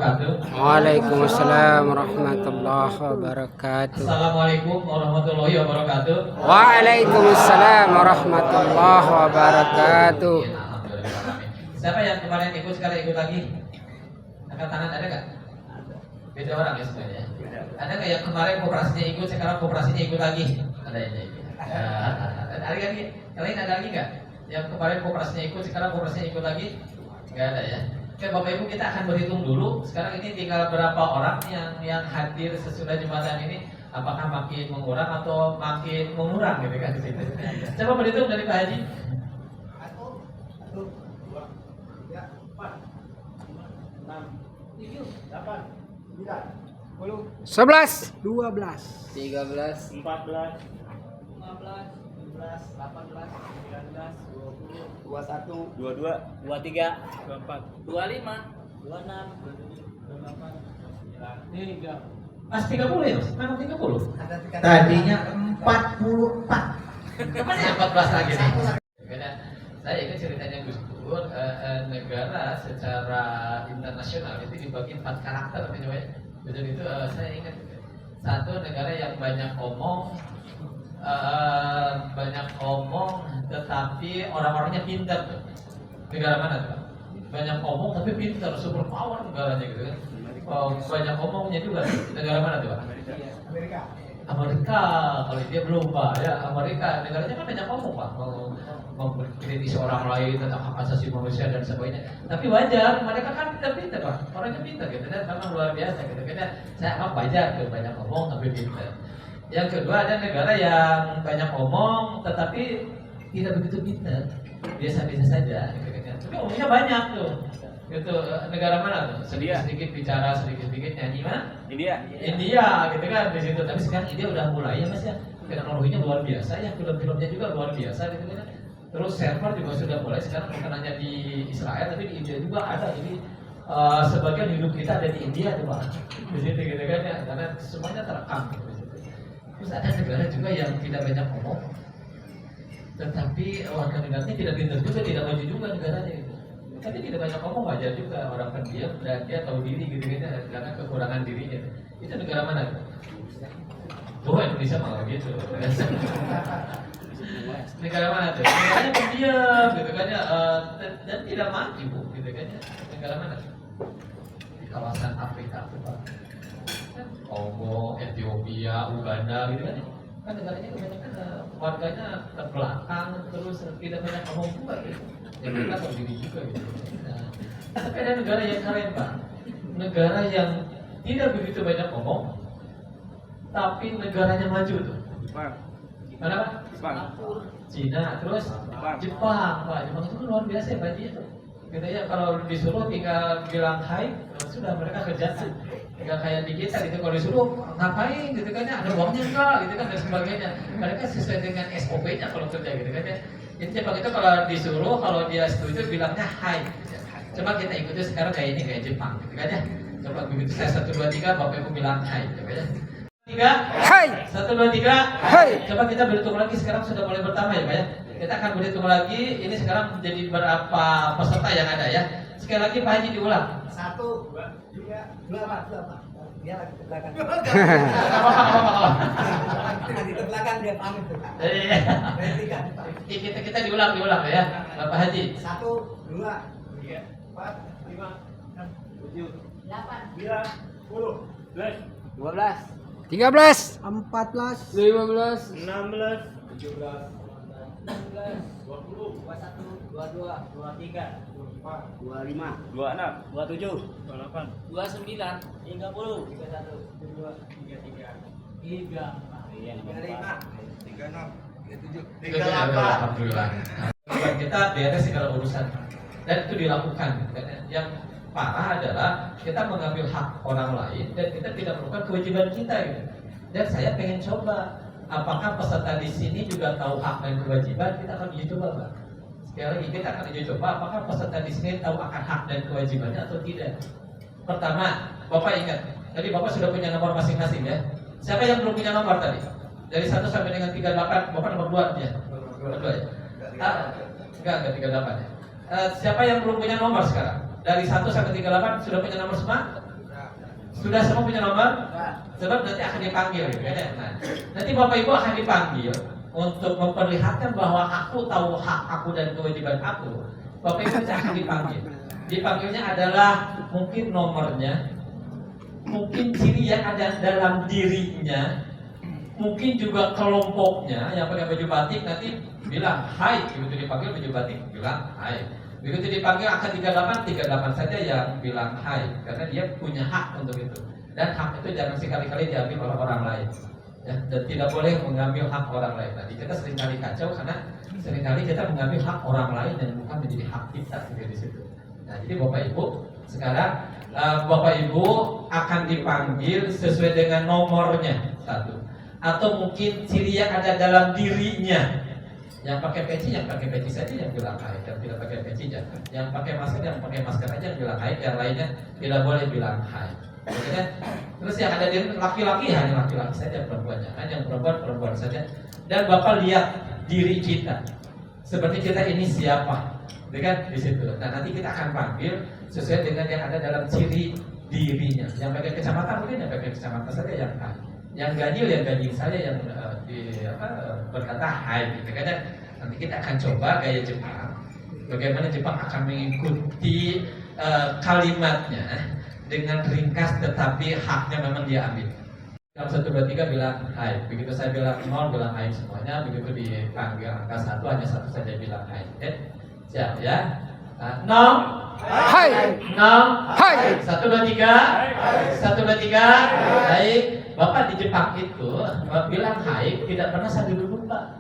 wabarakatuh. Waalaikumsalam warahmatullahi wabarakatuh. Assalamualaikum warahmatullahi wabarakatuh. Waalaikumsalam warahmatullahi wabarakatuh. Alhamdulillah. Siapa yang kemarin ikut sekarang ikut lagi? Angkat tangan ada nggak? Beda orang ya semuanya. Ada nggak yang kemarin kooperasinya ikut sekarang kooperasinya ikut lagi? Ada ya. Ada lagi? Yang lain ada lagi nggak? Yang kemarin kooperasinya ikut sekarang kooperasinya ikut lagi? Nggak ada ya. Oke Bapak Ibu, kita akan berhitung dulu. Sekarang ini tinggal berapa orang yang hadir sesudah jumatan ini. Apakah makin mengurang atau makin mengurang gitu kan di situ. Coba berhitung dari Pak Haji. 11, 12, 13, 14, 15, 16, 18, 19, 20, 21, 22, 23, 24, 25, 26, 27, 28, 29, 30. Mas 30 ya Mas? Memang 30? Tadinya 44. Kemana 14 lagi nih? Karena saya ingat ceritanya Gus Dur, negara secara internasional itu dibagi 4 karakter ya. Jadi itu saya ingat satu negara yang banyak omong, tetapi orang-orangnya pintar tuh. Negara mana tuh? Banyak omong tapi pintar, super power negaranya gitu kan. Banyak omongnya juga. Negara mana tuh Pak? Amerika. Kalau dia belum Pak ya, Amerika negaranya kan banyak omong Pak, mengkritisi orang lain tentang hak asasi manusia dan sebagainya. Tapi wajar, mereka kan pintar Pak, orangnya pintar gitu dan memang luar biasa gitu. Karena saya anggap wajar tuh banyak omong tapi pintar. Yang kedua ada negara yang banyak omong tetapi tidak begitu pintar, biasa-biasa saja gitu kan. Tapi omongnya banyak tuh. Gitu, negara mana tuh? Sedikit bicara, sedikit nyanyi mana? India. India gitu kan di situ. Tapi sekarang India udah mulai ya Mas ya. Teknologinya luar biasa ya, film-filmnya juga luar biasa gitu kan. Terus server juga sudah mulai sekarang bukan hanya di Israel tapi di India juga ada. Jadi sebagian hidup kita ada di India tuh Pak. Di situ gitu kan ya, karena semuanya terekam gitu. Terus ada negara juga yang tidak banyak ngomong, tetapi warga negaranya tidak pintar juga, tidak maju juga negaranya gitu. Tapi tidak banyak ngomong, wajar juga, orang pendiam dan dia tahu diri gitu kan karena kekurangan dirinya. Itu negara mana? Oh Indonesia malah gitu. Negara mana tuh? Negaranya pendiam gitu kan ya, dan tidak maju gitu kan ya. Negara mana? Di kawasan Afrika tuh Pak. Kongo, Ethiopia, Uganda gitu kan ya. Kan negaranya kebanyakan warganya terbelakang, terus tidak banyak ngomong juga gitu. Ya mereka tahu diri juga gitu. Nah, tapi ada negara yang keren Pak, negara yang tidak begitu banyak ngomong, tapi negaranya maju tuh. Mana Pak? Cina, terus Jepang Pak. Jepang itu luar biasa ya Pak itu. Gitu ya, kalau disuruh tinggal bilang hai, sudah mereka kerjakan. Tinggal kayak di kita gitu, kalau disuruh ngapain gitu kan ya, ada uangnya enggak gitu kan dan sebagainya. Mereka sesuai dengan SOP-nya kalau kerja gitu kan ya. Jadi Jepang itu kalau disuruh, kalau dia setuju bilangnya hai. Coba kita ikuti sekarang kayak ini, kayak Jepang gitu kan ya. Coba begitu saya 1, 2, 3, Bapak Ibu bilang hai gitu kan ya. 3, hai, 1, 2, 3, hai. Coba kita berhitung lagi, sekarang sudah mulai bertambah ya Pak ya. Kita akan berhitung lagi, ini sekarang jadi berapa peserta yang ada ya. Sekali lagi Pak Haji diulang. 1, 2, 3, 2, dia lagi ke belakang. Lagi ke belakang dia pamit tuh. Iya. Kita diulang ya, Bapak Haji. 1, 2, 3, 4, 5, 6, 7, 8, 9, 10, 11, 12, 13, 14, 15, 16, 17, 19, 20, 21, 22, 23, 24, 25, 26, 27, 28, 29, 30, 31, 32, 33, 35, 36, 37, Alhamdulillah. Kita beres segala urusan dan itu dilakukan. Yang parah adalah kita mengambil hak orang lain dan kita tidak melakukan kewajiban kita gitu. Dan saya pengen coba apakah peserta di sini juga tahu hak dan kewajiban. Kita akan uji coba Pak. Sekali lagi kita akan uji coba apakah peserta di sini tahu akan hak dan kewajibannya atau tidak. Pertama, Bapak ingat, tadi Bapak sudah punya nomor masing-masing ya. Siapa yang belum punya nomor tadi? Dari 1 sampai dengan 38, Bapak nomor 2 ya? Nomor 2 ya? Enggak 38 ya. Siapa yang belum punya nomor sekarang? Dari 1 sampai 38 sudah punya nomor semua? Sudah semua punya nomor? Sebab nanti akan dipanggil, gitu ya. Nah, nanti Bapak Ibu akan dipanggil untuk memperlihatkan bahwa aku tahu hak aku dan kewajiban aku. Bapak Ibu akan dipanggil. Dipanggilnya adalah mungkin nomornya, mungkin ciri yang ada dalam dirinya, mungkin juga kelompoknya yang pakai baju batik nanti bilang hai, begitu dipanggil baju batik bilang hai. Begitu dipanggil akan 38 saja yang bilang hai, karena dia punya hak untuk itu. Dan hak itu jangan sekali-kali diambil oleh orang lain. Ya, dan tidak boleh mengambil hak orang lain. Nanti kita seringkali kacau karena seringkali kita mengambil hak orang lain dan bukan menjadi hak kita di situ. Nah, jadi Bapak Ibu sekarang Bapak Ibu akan dipanggil sesuai dengan nomornya satu, atau mungkin ciri yang ada dalam dirinya. Yang pakai peci saja yang bilang hai, yang tidak pakai peci jangan. Yang pakai masker aja yang bilang hai, yang lainnya tidak boleh bilang hai. Gitu. Terus yang ada di laki-laki hanya laki-laki saja, perempuannya hanya perempuan saja. Dan Bapak lihat diri kita, seperti kita ini siapa, kan di situ. Nah, nanti kita akan panggil sesuai dengan yang ada dalam ciri dirinya. Yang pakai kacamata mungkin yang pakai kacamata saja yang hai. Yang ganjil saja yang berkata hai, gitu kan. Nanti kita akan coba gaya Jepang. Bagaimana Jepang akan mengikuti kalimatnya dengan ringkas tetapi haknya memang dia ambil. Dalam 1, 2, 3 bilang hai. Begitu saya bilang 0 bilang hai semuanya. Begitu dipanggil angka 1 hanya 1 saja bilang hai. Oke? Siap ya? No. Hai. No. Hai. 1, 2, 3. 1, 2, 3. Baik. Bapak di Jepang itu bilang hai tidak pernah sambil duduk, Pak.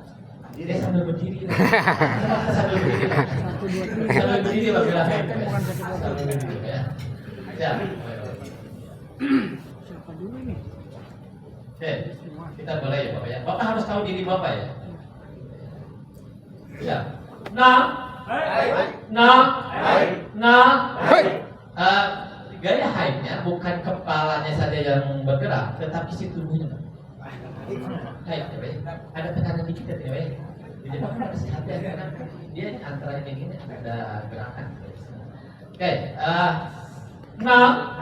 Dia sambil berdiri. Sambil berdiri Pak bilang hai. Sambil berdiri ya. Ya. Oke, kita boleh ya Bapak ya. Bapak harus tahu diri Bapak ya. Ya. Nah. Nah. Nah. Gaya haidnya bukan kepalanya saja yang bergerak, tetapi si tubuhnya. Haid, ya, Pak. Ada tekanan dikit ya, Pak. Di Jepang kan ada sehat ya, karena dia antara ini ada gerakan. Oke, nah,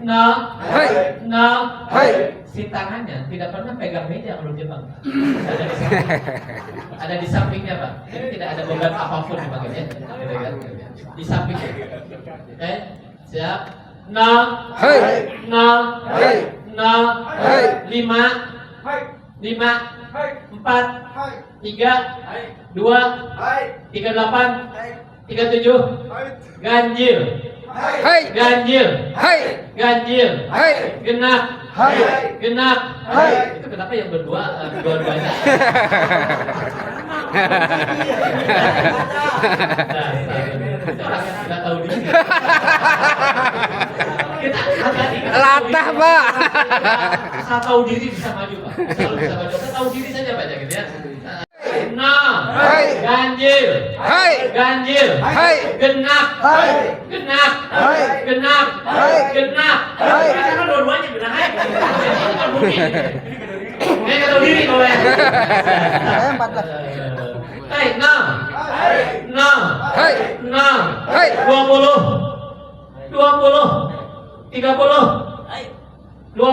nah, nah, si tangannya tidak pernah pegang meja kalau Jepang. Ada di sampingnya, Pak. Jadi tidak ada beban apapun di bagiannya. Di sampingnya. Oke. Siap. Nah. Hai. Nah. Hai. Nah. Hai. 5. 4. 3. 2. 38. 37. Ganjil. Hai. Ganjil. Hai. Ganjil. Hai. Genap. Hai. Genap. Hai. Itu kenapa yang berdua dua-duanya? Kita tahu diri. Latah, Pak. Asal tahu diri bisa maju, Pak. Selalu bisa maju. Asal tahu diri saja, Pak, gitu ya. Nah, Hai. ganjil. Hai. Ganjil. Hai. Genap. Hai. Genap. Hai. Genap. Hai. Genap. Hai. Karena dua-duanya benar hai. Ini nggak tahu diri kalau ya. Hai, nah. Nah. Hai. Nah. Hai. 20. 30. 20.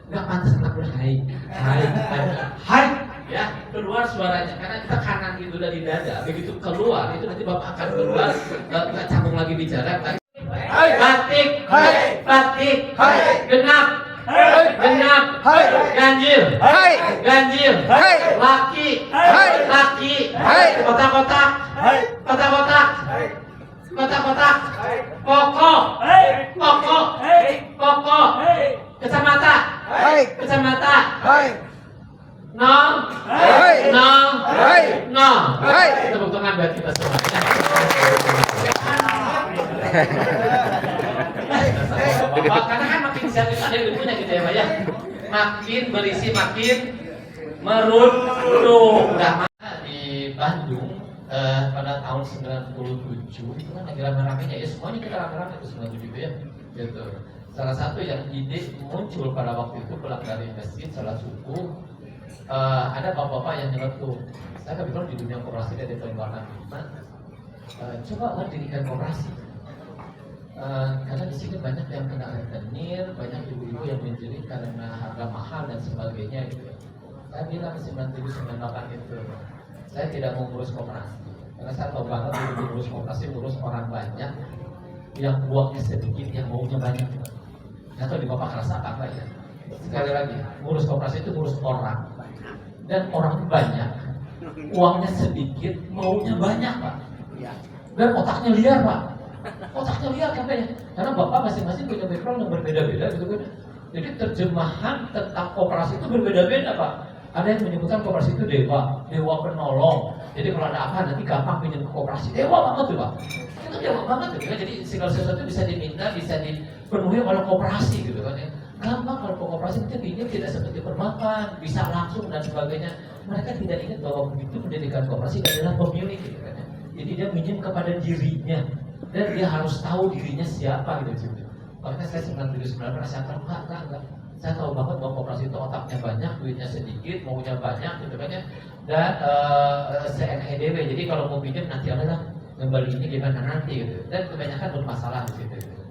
Nggak pantas aku hai. Hai. Ya, keluar suaranya karena tekanan itu dari dada. Begitu keluar itu nanti Bapak akan keluar nggak sambung lagi bicara. Batik. Batik. Genap. Genap. Ganjil. Hai. Ganjil. Hai. Laki. Hai. Laki. Hai. Kotak-kotak. Kotak-kotak. Kotak-kotak. Pokok. Pokok. Pokok. Kacamata. Hai. Kacamata. Hai. No. Hai. No. Hai. No. Hai. Tepuk tangan buat kita semua. Karena kan makin serius ada ilmunya gitu ya Pak ya. Makin berisi makin merunduk. Nah, di Bandung pada tahun 97 itu kan lagi rame-ramenya ya, semuanya kita rame-rame itu 97 itu ya. Gitu. Salah satu yang ide muncul pada waktu itu pulang dari masjid salah suku, ada bapak-bapak yang nyeletuk. Saya kebetulan di dunia koperasi dari tahun 2005. Coba lah dirikan koperasi. Karena di sini banyak yang kena rentenir, banyak ibu-ibu yang menjerit karena harga mahal dan sebagainya gitu. Saya bilang 9798 itu, saya tidak mau ngurus koperasi, karena saya tahu banget ngurus koperasi, ngurus orang banyak, yang uangnya sedikit, yang maunya banyak. Nggak tahu di Bapak kerasa apa ya? Sekali lagi, ngurus koperasi itu ngurus orang, dan orang banyak, uangnya sedikit, maunya banyak Pak, dan otaknya liar Pak. Otaknya liar katanya, karena Bapak masing-masing punya background yang berbeda-beda gitu kan. Jadi terjemahan tentang koperasi itu berbeda-beda Pak. Ada yang menyebutkan koperasi itu dewa penolong. Jadi kalau ada apa nanti gampang pinjam ke koperasi. Dewa banget tuh Pak. Itu dewa banget gitu kan. Jadi segala sesuatu bisa diminta, bisa dipenuhi oleh koperasi gitu kan ya. Gampang kalau koperasi itu pinjam tidak seperti perbankan, bisa langsung dan sebagainya. Mereka tidak ingat bahwa begitu mendirikan koperasi adalah pemilik gitu kan ya. Jadi dia minjem kepada dirinya. Dan dia harus tahu dirinya siapa gitu. Makanya saya 99 merasakan enggak. Saya tahu banget bahwa koperasi itu otaknya banyak, duitnya sedikit, maunya banyak gitu kan ya. Dan CNEDW, jadi kalau mau pinjam nanti adalah ngembaliinnya gimana nanti gitu. Dan kebanyakan bermasalah di situ gitu.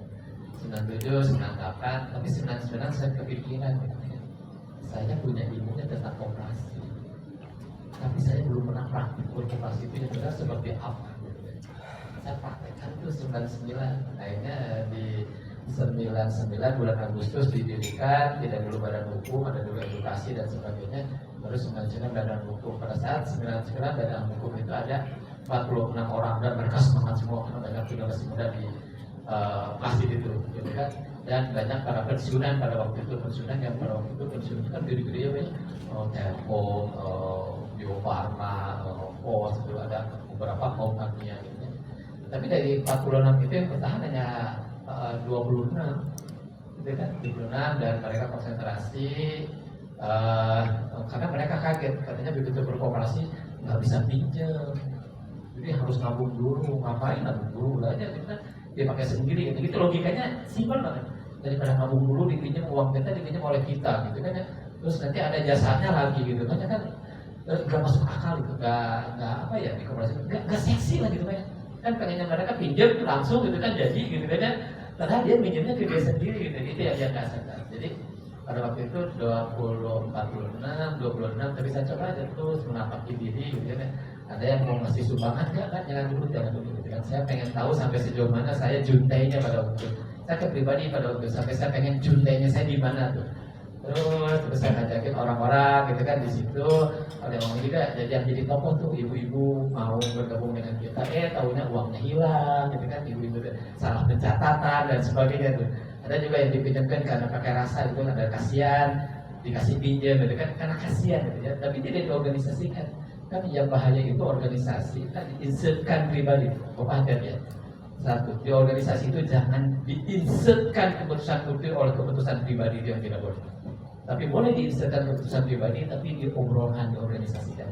97, 98, tapi 99 saya kepikiran gitu ya. Saya punya ilmunya tentang koperasi. Tapi saya belum pernah praktik koperasi itu yang benar seperti apa. Saya praktekkan itu 99, akhirnya di 99 bulan Agustus didirikan, tidak dulu badan hukum, ada dulu edukasi dan sebagainya, baru 99 badan hukum. Pada saat 99 badan hukum itu ada 46 orang dan mereka semangat semua karena banyak generasi muda di masjid itu, gitu kan. Dan banyak para pensiunan pada waktu itu, yang pada waktu itu pensiun kan gede-gede ya banyak, Telkom, Bio Farma, Pos itu ada beberapa kaum artinya gitu. Tapi dari 46 itu yang bertahan hanya 26 gitu kan, 26 dan mereka konsentrasi karena mereka kaget, katanya begitu berkooperasi nggak bisa pinjam, jadi harus nabung dulu. Ngapain nabung dulu aja kita dia pakai sendiri gitu, logikanya simpel banget. Daripada nabung dulu dipinjam uang kita dipinjam oleh kita gitu kan ya, terus nanti ada jasanya lagi gitu kan ya, kan nggak masuk akal gitu, nggak apa ya di kooperasi nggak seksi lah gitu kan ya. Kan pengennya mereka pinjam langsung gitu kan jadi gitu kan ya, karena dia pinjamnya ke dia sendiri gitu, itu yang nggak sadar. Jadi pada waktu itu 26, tapi saya coba aja terus menapaki diri gitu kan. Ada yang mau ngasih sumbangan nggak kan, jangan dulu gitu kan. Saya pengen tahu sampai sejauh mana saya juntainya pada waktu itu. Saya pribadi pada waktu itu sampai saya pengen juntainya saya di mana tuh. Terus saya ngajakin orang-orang gitu kan di situ. Ada yang ngomong juga jadi tokoh tuh, ibu-ibu mau bergabung dengan kita, tahunya uangnya hilang gitu kan, ibu-ibu salah pencatatan dan sebagainya tuh. Ada juga yang dipinjamkan karena pakai rasa itu, ada kasihan dikasih pinjam gitu kan, karena kasihan gitu ya, tapi tidak diorganisasikan. Kan yang bahaya itu organisasi kan diinsertkan pribadi. Hati-hati ya. Satu, di organisasi itu jangan diinsertkan keputusan oleh keputusan pribadi, itu yang tidak boleh. Tapi boleh diinsertkan keputusan pribadi, tapi diobrolkan, diorganisasikan.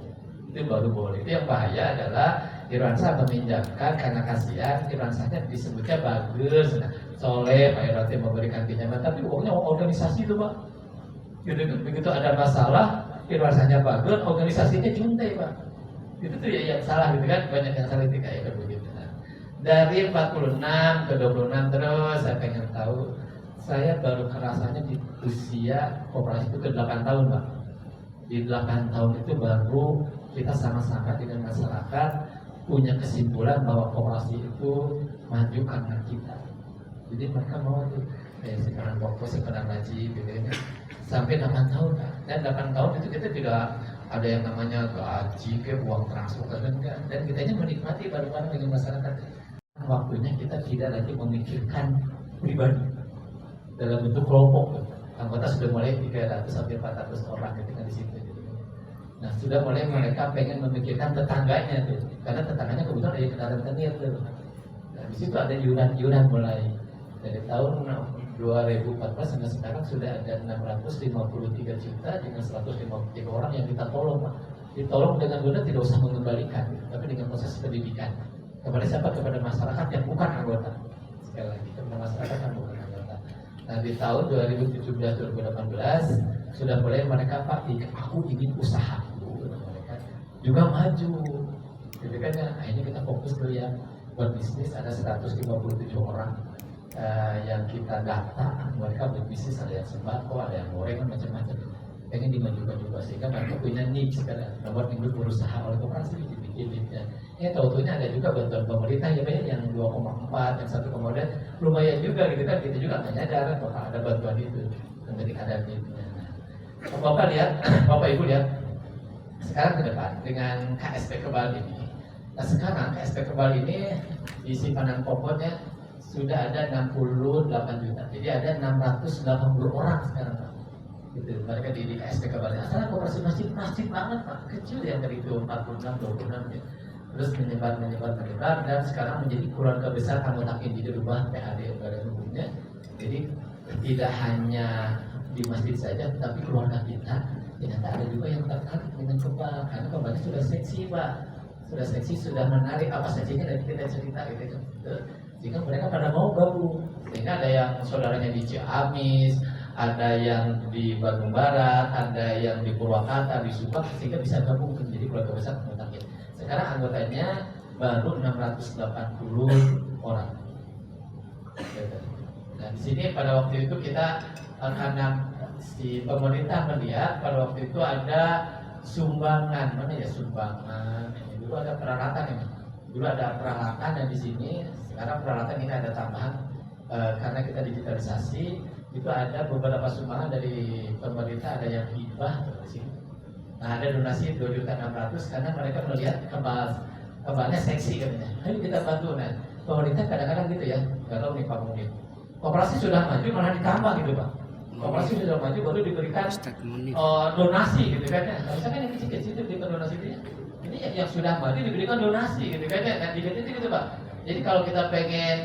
Itu baru boleh. Itu yang bahaya adalah Irwansyah meminjamkan karena kasihan, Irwansyahnya disebutnya bagus, soleh, Pak Irwansyah memberikan pinjaman, tapi uangnya organisasi itu Pak. Begitu ada masalah, Irwansyahnya bagus, organisasinya juntai Pak. Itu tuh ya yang salah gitu kan, banyak yang salah itu kayak begitu. Dari 46 ke 26 terus saya pengen tahu. Saya baru kerasanya di usia koperasi itu ke 8 tahun Pak. Di 8 tahun itu baru kita sama-sama dengan masyarakat punya kesimpulan bahwa koperasi itu maju karena kita. Jadi mereka mau tuh sekarang fokus, sekarang ngaji gitu ya. Sampai 8 tahun Pak. Dan 8 tahun itu kita tidak ada yang namanya gaji ke uang transfer dan enggak. Dan kitanya menikmati bareng-bareng dengan masyarakat. Waktunya kita tidak lagi memikirkan pribadi dalam bentuk kelompok. Anggota sudah mulai 300 sampai 400 orang ketika di situ. Nah, sudah mulai mereka pengen memikirkan tetangganya tuh, karena tetangganya kebetulan ada kendaraan tenir tuh. Nah, di situ ada iuran mulai dari tahun 2014 sampai sekarang sudah ada 653 juta dengan 153 orang yang kita tolong, Pak. Ditolong dengan benar, tidak usah mengembalikan, tapi dengan proses pendidikan. Kepada siapa? Kepada masyarakat yang bukan anggota. Sekali lagi, kepada masyarakat yang bukan anggota. Nah, di tahun 2017-2018 sudah mulai mereka, Pak, aku ingin usaha. Mereka juga maju. Jadi kan ya, akhirnya kita fokus ke yang berbisnis, ada 157 orang. yang kita data, mereka berbisnis, ada yang sembako, ada yang gorengan, macam-macam. Pengen dimajukan juga sehingga mereka punya niche sekarang. Nomor induk berusaha oleh koperasi dibikin. Tahu-tahunya ada juga bantuan pemerintah ya banyak yang 2,4, yang 1,2 lumayan juga gitu kan. Kita juga nggak nyadar bahwa ada bantuan itu. Nanti ada niche-nya. Bapak lihat, Bapak Ibu lihat. Sekarang ke depan dengan KSP Kebal ini. Nah sekarang KSP Kebal ini di simpanan pokoknya sudah ada 68 juta. Jadi ada 680 orang sekarang Pak. Gitu. Mereka di KSP Kebal. Asalnya koperasi masjid banget Pak. Kecil ya dari itu 46, 26 ya. Terus menyebar dan sekarang menjadi keluarga besar anggota inti di rumah PAD pada umumnya. Jadi tidak hanya di masjid saja, tapi keluarga kita ternyata ada juga yang tertarik dengan kebal karena kebalnya sudah seksi Pak, sudah seksi, sudah menarik apa saja dari kita cerita gitu. Sehingga mereka pada mau gabung. Sehingga ada yang saudaranya di Ciamis, ada yang di Bandung Barat, ada yang di Purwakarta, di Subang, sehingga bisa gabung menjadi keluarga besar anggota kita. Sekarang anggotanya baru 680 orang. Nah di sini pada waktu itu kita karena si pemerintah melihat pada waktu itu ada sumbangan, mana ya sumbangan, dulu ada peralatan ya, dulu ada peralatan dan di sini sekarang peralatan ini ada tambahan karena kita digitalisasi itu ada beberapa sumbangan dari pemerintah, ada yang hibah di sini. Nah ada donasi 2.600.000 karena mereka melihat kebalnya seksi katanya. Ayo kita bantu. Nah pemerintah kadang-kadang gitu ya, nggak tahu nih Pak Munir. Koperasi sudah maju malah ditambah gitu Pak. Koperasi sudah maju baru diberikan donasi gitu kan ya. Harusnya kan yang kecil-kecil itu diberikan donasi itu ya. Ini yang sudah maju diberikan donasi gitu kan ya. Dan diberikan gitu Pak. Jadi kalau kita pengen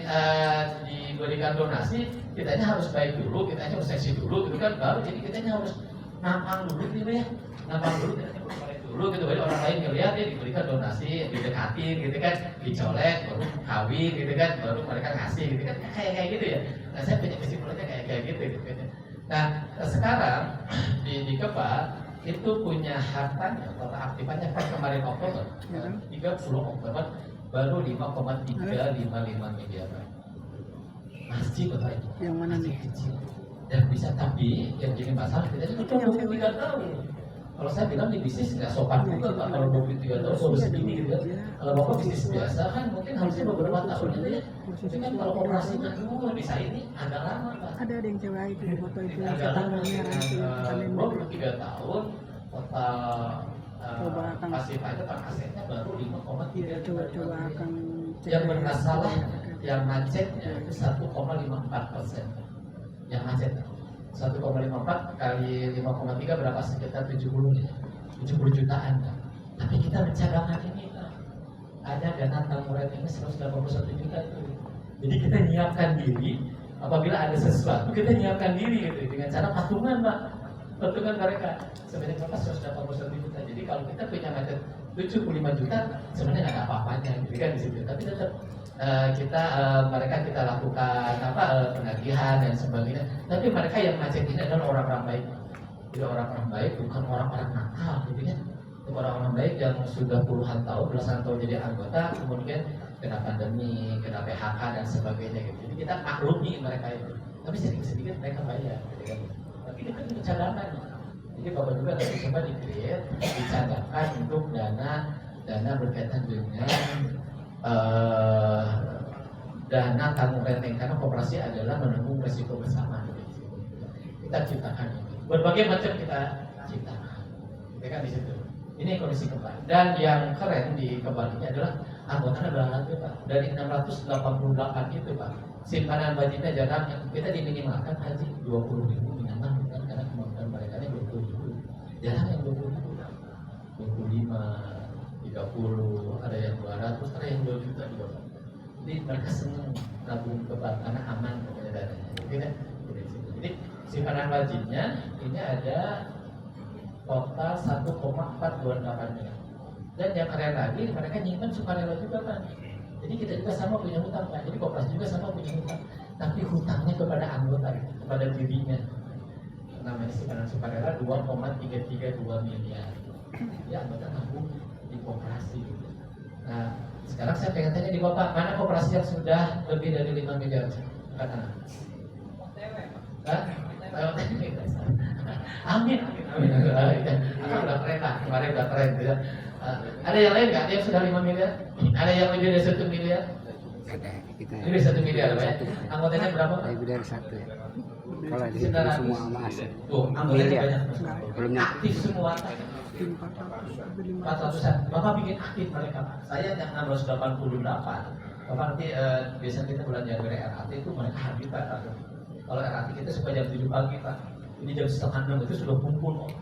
diberikan donasi, kitanya harus baik dulu, kitanya harus seksi dulu gitu kan. Baru jadi kitanya harus nampang dulu gitu ya. Nampang dulu, kitanya harus baik dulu gitu. Baru orang lain ngelihat ya diberikan donasi, didekatin gitu kan, dicolek, baru kawin gitu kan, baru mereka ngasih gitu kan. Kayak gitu ya. Nah saya punya kesimpulannya kayak gitu gitu kan. Nah sekarang di Kebal itu punya hartanya total aktifannya kan kemarin Oktober 30 Oktober baru 5,355 miliar. Masjid Bapak itu. Yang mana nih? Kecil. Dan bisa tapi yang jadi masalah kita itu 23 tahun. Kalau saya bilang di bisnis nggak sopan juga Pak kalau 23 tahun baru segini gitu ya. Kalau Bapak bisnis biasa kan mungkin harusnya beberapa tahun aja ya. Tapi kan kalau operasinya bisa ini agak lama Pak. Ada yang cewek itu di foto itu yang Agak lama. merah 23 tahun total Coba Kang. pasif aja Pak asetnya baru 5,3 coba akan yang bermasalah yang macetnya itu 1,54%. Yang macet 1,54 kali 5,3 berapa sekitar 70 jutaan kan? Tapi kita mencadangkan ini Pak. Ada dana tamuran ini 181 juta itu. Jadi kita nyiapkan diri apabila ada sesuatu kita nyiapkan diri gitu dengan cara patungan Pak. Patungan mereka sebenarnya berapa 181 juta. Jadi kalau kita punya macet 75 juta sebenarnya nggak ada apa-apanya gitu kan di situ. Tapi tetap kita lakukan penagihan dan sebagainya. Tapi mereka yang macet ini adalah orang-orang baik. Jadi orang-orang baik bukan orang-orang nakal gitu kan. Orang-orang baik yang sudah puluhan tahun, belasan tahun jadi anggota, kemudian kena pandemi, kena PHK dan sebagainya gitu. Jadi kita maklumi mereka itu. Tapi sedikit-sedikit mereka bayar gitu kan. Tapi kita punya cadangan. Jadi Bapak juga harus coba di-create, dicadangkan untuk dana berkaitan dengan dana tanggung renteng karena koperasi adalah menanggung resiko bersama. Kita ciptakan ini. Berbagai macam kita ciptakan. Kita kan di situ. Ini kondisi Kebal. Dan yang keren di Kebal ini adalah anggotanya beragam Pak. Dari 688 itu Pak. Simpanan budgetnya jarang kita diminimalkan haji 20.000 minimal kan karena kemampuan mereka 20.000. Jarang yang 20.000 Pak. 25 30, ada yang 200, ada yang 2 juta juga Pak. Jadi mereka senang nabung Kebal karena aman pokoknya dananya. Jadi simpanan wajibnya ini ada total 1,428 miliar. Dan yang keren lagi mereka nyimpan sukarela juga Pak. Jadi kita juga sama punya hutang Pak. Jadi koperasi juga sama punya hutang. Tapi hutangnya kepada anggota, kepada dirinya. Namanya simpanan sukarela 2,332 miliar. Ya anggota nabung di koperasi. Nah, sekarang saya pengen tanya di Bapak, mana koperasi yang sudah lebih dari 5 miliar? Bukan anak. Hah? Amin, amin, amin. Akan udah keren lah, kemarin udah keren gitu. Ada yang lain nggak? Yang sudah 5 miliar? Ada yang lebih dari 1 miliar? Ada kita. Lebih 1 miliar, Pak ya? Anggotanya berapa? Lebih dari 1 ya. Kalau di 900. semua emas. Tuh, anggotanya Miliar. banyak. Belum nyampe. Aktif semua. 400 400-an. Bapak bikin aktif mereka, Pak. Saya yang 688. Bapak nanti biasanya kita bulan Januari RAT itu mereka hadir, Pak. Kalau RAT kita supaya jam 7 pagi, Pak. Ini jam setengah 6 itu sudah kumpul, Pak.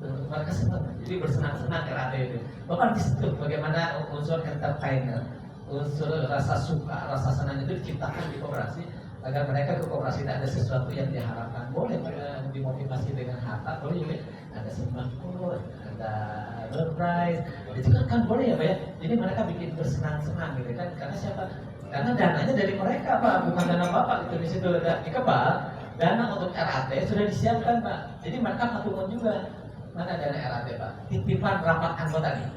Mereka senang, jadi bersenang-senang RAT itu. Bapak nanti sentuh bagaimana unsur entertainer, unsur rasa suka, rasa senang itu diciptakan di koperasi agar mereka ke koperasi tidak ada sesuatu yang diharapkan. Boleh dimotivasi dengan harta, boleh juga ada sembako, ada surprise, itu kan boleh ya Pak ya. Jadi mereka bikin bersenang-senang gitu kan, karena siapa? Karena dananya dari mereka Pak, bukan dana Bapak itu di situ. Iqbal, dana untuk RAT sudah disiapkan Pak. Jadi mereka patungan juga. Mana dana RAT Pak? Titipan rapat anggota nih.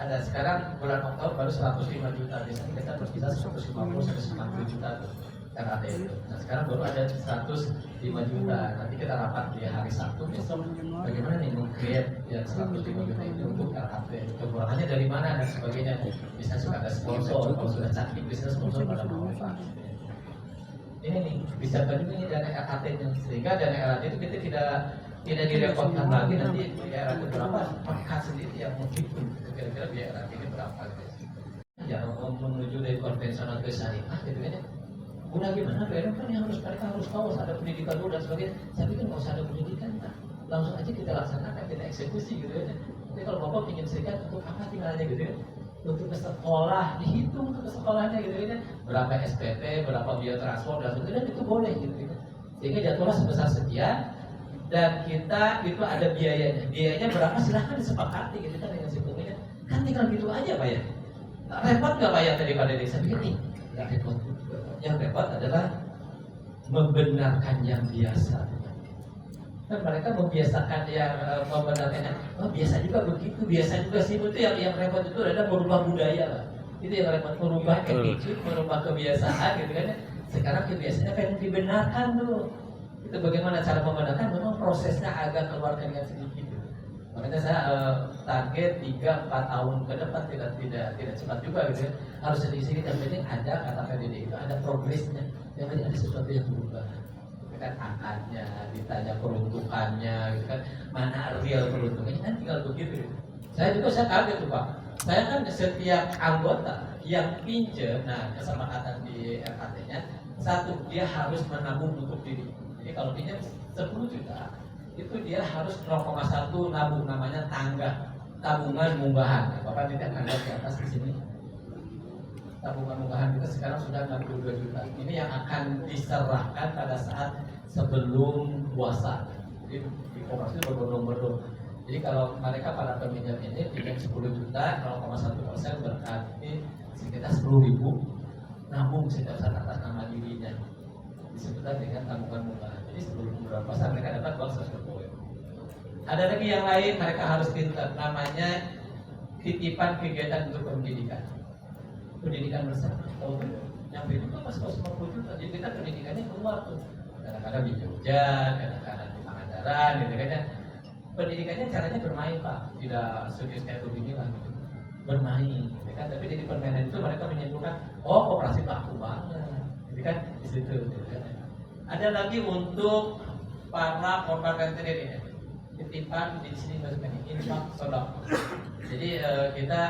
Ada sekarang bulan Oktober baru 105 juta, biasanya kita berkisar 150 sampai 90 juta tuh RAT itu. Nah sekarang baru ada 105 juta. Nanti kita rapat di hari Sabtu besok. Bagaimana nih meng-create yang 105 juta itu untuk RAT? Kekurangannya dari mana dan sebagainya. Bisa suka ada sponsor, kalau sudah cantik bisa sponsor pada mau Pak. Ini nih bisa juga ini dana RAT-nya, sehingga dana RAT itu kita tidak direpotkan lagi nanti biaya RAT berapa, pakai sendiri yang menghitung kira-kira biaya RAT ini berapa gitu. Jangan menuju dari konvensional ke syariah gitu kan ya. Guna gimana kan yang mereka harus tahu ada pendidikan dulu dan sebagainya. Saya pikir nggak usah ada pendidikan, Pak. Langsung aja kita laksanakan, kita eksekusi gitu kan. Jadi kalau Bapak ingin serikat untuk apa tinggalnya gitu kan? Untuk ke sekolah, dihitung untuk ke sekolahnya gitu kan. Berapa SPP, berapa biaya transport dan sebagainya, dan itu boleh gitu kan. Sehingga jadwalnya sebesar sekian dan kita itu ada biayanya. Biayanya berapa silahkan disepakati gitu kan dengan sebagainya. Kan tinggal gitu aja Pak ya. Repot nggak Pak ya tadi pada desa begini? Nggak repot. Yang repot adalah membenarkan yang biasa. Kan mereka membiasakan yang membenarkan. Oh biasa juga begitu, biasa juga sih itu yang repot itu adalah merubah budaya lah. Itu yang repot, merubah attitude, merubah kebiasaan gitu kan. Sekarang kebiasaannya pengen dibenarkan tuh. Itu bagaimana cara membenarkan? Memang prosesnya agak keluar dengan sedikit. Makanya saya target 3-4 tahun ke depan tidak cepat juga gitu ya. Harus sedikit yang penting ada kata PDD itu ada progresnya. Yang penting ada sesuatu yang berubah. Itu kan angkanya, ditanya peruntukannya, gitu kan mana real peruntukannya kan tinggal begitu. Gitu. Saya kaget tuh Pak. Saya kan setiap anggota yang pinjam, nah kesepakatan di RKT-nya satu dia harus menabung untuk diri. Jadi kalau pinjam 10 juta itu dia harus 0,1 nabung, namanya tangga tabungan munggahan. Bapak tidak tangga di atas di sini. Tabungan munggahan kita sekarang sudah 62 juta. Ini yang akan diserahkan pada saat sebelum puasa. Jadi di koperasi berbondong-bondong. Jadi kalau mereka para peminjam ini pinjam 10 juta, 0,1% berarti sekitar 10.000 nabung setiap saat atas nama dirinya. Disebutkan dengan tabungan munggahan. Jadi sebelum bulan puasa mereka dapat uang 100 poin. Ada lagi yang lain mereka harus pintar, namanya titipan kegiatan untuk pendidikan. Pendidikan bersama. Tahu kan? Yang itu pas 50 juta. Jadi kita pendidikannya keluar tuh. Kadang-kadang di Jogja, kadang-kadang di Pangandaran, gitu kan ya. Pendidikannya caranya bermain Pak, tidak serius kayak begini lah. Bermain, gitu kan. Tapi di permainan itu mereka menyimpulkan, oh koperasi laku banget, gitu kan di situ. Gitu kan. Ada lagi untuk para korban rentenir ini, titipan di sini maksudnya infak sodako. Jadi kita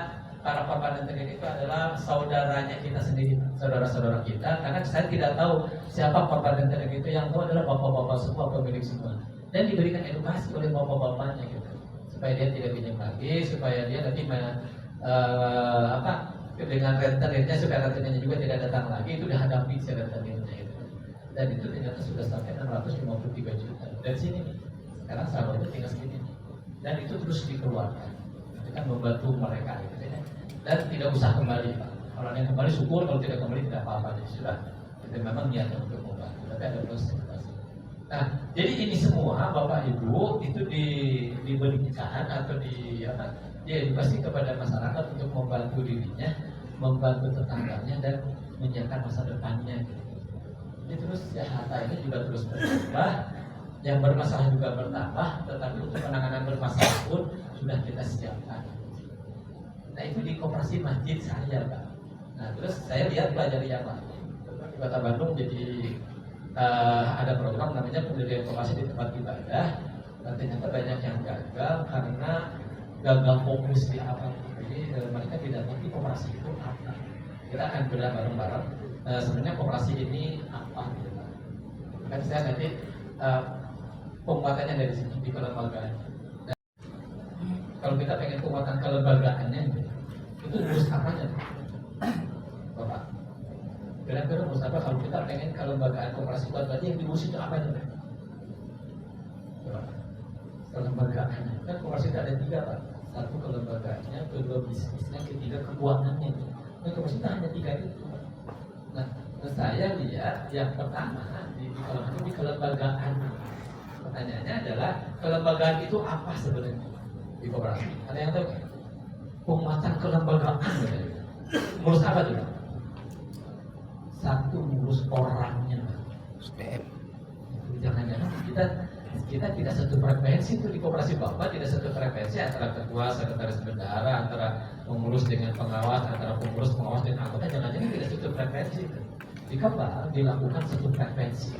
para korban rentenir itu adalah saudaranya kita sendiri, saudara-saudara kita. Karena saya tidak tahu siapa korban rentenir itu, yang tahu adalah bapak-bapak semua, pemilik semua. Dan diberikan edukasi oleh bapak-bapaknya gitu, supaya dia tidak pinjam lagi, supaya dia nanti dengan rentenirnya supaya rentenirnya juga tidak datang lagi, itu dihadapi si rentenirnya itu. Dan itu ternyata sudah sampai 653 juta. Dari sini nih, sekarang sahabatnya tinggal segini. Dan itu terus dikeluarkan. Kita membantu mereka gitu ya. Dan tidak usah kembali Pak. Kalau yang kembali syukur, kalau tidak kembali tidak apa-apa. Jadi sudah. Itu memang niatnya untuk membantu. Tapi ada proses. Nah, jadi ini semua Bapak Ibu itu diberikan atau diedukasi kepada masyarakat untuk membantu dirinya, membantu tetangganya dan menyiapkan masa depannya. Gitu. Jadi terus ya harta ini juga terus bertambah, yang bermasalah juga bertambah, tetapi untuk penanganan bermasalah pun sudah kita siapkan. Nah itu di koperasi masjid saya, Pak. Nah terus saya lihat pelajari yang lain. Di Kota Bandung jadi ada program namanya pendirian koperasi di tempat ibadah. Dan ternyata banyak yang gagal karena gagal fokus di apa. Jadi mereka tidak ngerti koperasi itu apa. Kita akan bedah bareng-bareng. Sebenarnya koperasi ini apa? Gitu, Pak. Kan saya nanti penguatannya dari sini di kelembagaan. Nah, kalau kita pengen penguatan kelembagaannya, itu urus apanya, Bapak? Kira-kira urus apa kalau kita pengen kelembagaan koperasi kuat? Berarti yang diurus itu apa nih? Kelembagaannya. Kan koperasi itu ada 3, Pak. 1 kelembagaannya, 2 bisnisnya, 3 keuangannya. Nah, koperasi itu hanya 3 itu. Nah, saya lihat yang pertama di kelembagaan. Pertanyaannya adalah kelembagaan itu apa sebenarnya di koperasi? Ada yang tahu? Penguatan kelembagaan. Ngurus apa tuh? 1 ngurus orangnya. SDM. Jangan-jangan kita tidak satu frekuensi itu di koperasi Bapak, tidak satu frekuensi antara ketua, sekretaris bendahara, antara pengurus dengan pengawas, antara pengurus pengawas dengan anggota, jangan-jangan tidak satu frekuensi. Jika Pak dilakukan satu frekuensi,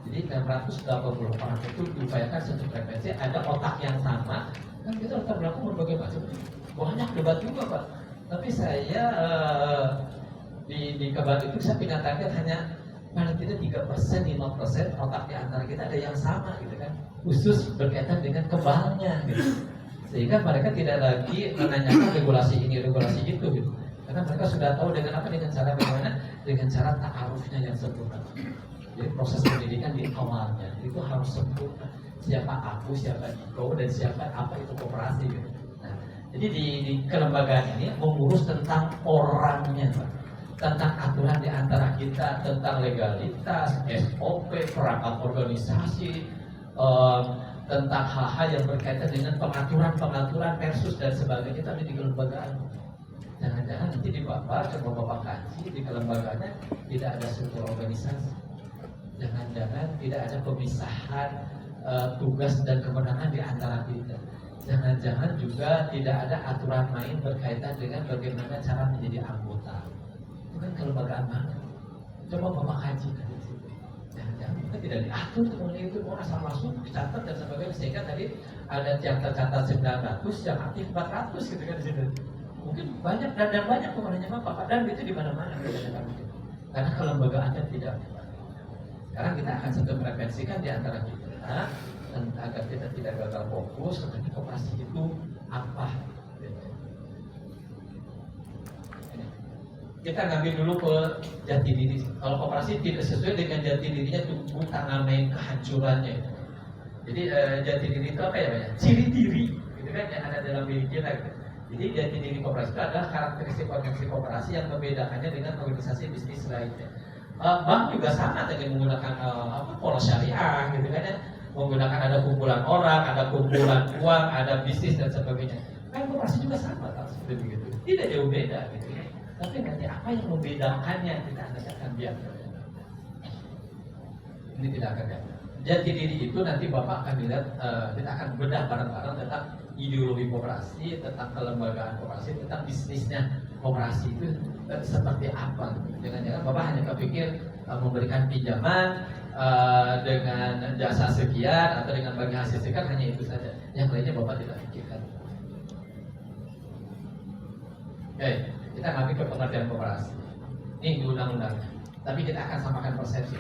jadi 680 orang itu diupayakan satu frekuensi, ada otak yang sama, kan kita tetap melakukan berbagai macam. Banyak debat juga Pak. Tapi saya di kabar itu saya punya target hanya paling tidak 3%, 5% otak di antara kita ada yang sama gitu kan, khusus berkaitan dengan kebalnya gitu. Sehingga mereka tidak lagi menanyakan regulasi ini, regulasi itu gitu. Karena mereka sudah tahu dengan apa, dengan cara bagaimana, dengan cara ta'arufnya yang sempurna. Jadi proses pendidikan di awalnya itu harus sempurna. Siapa aku, siapa Iko, dan siapa apa itu koperasi gitu. Nah, jadi di kelembagaan ini mengurus tentang orangnya Pak. Tentang aturan di antara kita, tentang legalitas, SOP, perangkat organisasi, tentang hal-hal yang berkaitan dengan pengaturan versus dan sebagainya, tapi di kelembagaan. Jangan-jangan nanti di Bapak, coba Bapak kaji di kelembagaannya tidak ada struktur organisasi. Jangan-jangan tidak ada pemisahan tugas dan kewenangan di antara kita. Jangan-jangan juga tidak ada aturan main berkaitan dengan bagaimana cara menjadi anggota. Kan kelembagaan mana? Coba Bapak kaji dari situ. Jangan-jangan kita tidak diatur mengenai itu, mau asal masuk, dicatat dan sebagainya, sehingga tadi ada yang tercatat 900, yang aktif 400 gitu kan di situ. Mungkin banyak dan banyak kewenangannya Bapak, dan itu di mana-mana karena kelembagaannya tidak. Sekarang kita akan satu frekuensikan di antara kita agar kita tidak gagal fokus. Karena koperasi itu apa? Kita ngambil dulu ke jati diri. Kalau koperasi tidak sesuai dengan jati dirinya, tumbuh tangan main kehancurannya. Jadi jati diri itu apa ya Pak? Ciri diri, gitu kan yang ada dalam diri kita. Gitu. Jadi jati diri koperasi itu adalah karakteristik organisasi koperasi yang membedakannya dengan organisasi bisnis lainnya. Bank juga sama dengan menggunakan pola syariah, gitu kan ya. Menggunakan ada kumpulan orang, ada kumpulan uang, ada bisnis dan sebagainya. Kan koperasi juga sama, seperti begitu. Tidak jauh beda, gitu. Tapi nanti apa yang membedakannya kita akan biar. Ini tidak akan ya. Jati diri itu nanti Bapak akan lihat, kita akan bedah bareng-bareng tentang ideologi koperasi, tentang kelembagaan koperasi, tentang bisnisnya koperasi itu seperti apa. Jangan-jangan Bapak hanya kepikir memberikan pinjaman dengan jasa sekian atau dengan bagi hasil sekian, hanya itu saja. Yang lainnya Bapak tidak pikirkan. Oke. Kita ngambil ke pengertian koperasi. Ini di undang-undang. Tapi kita akan samakan persepsi.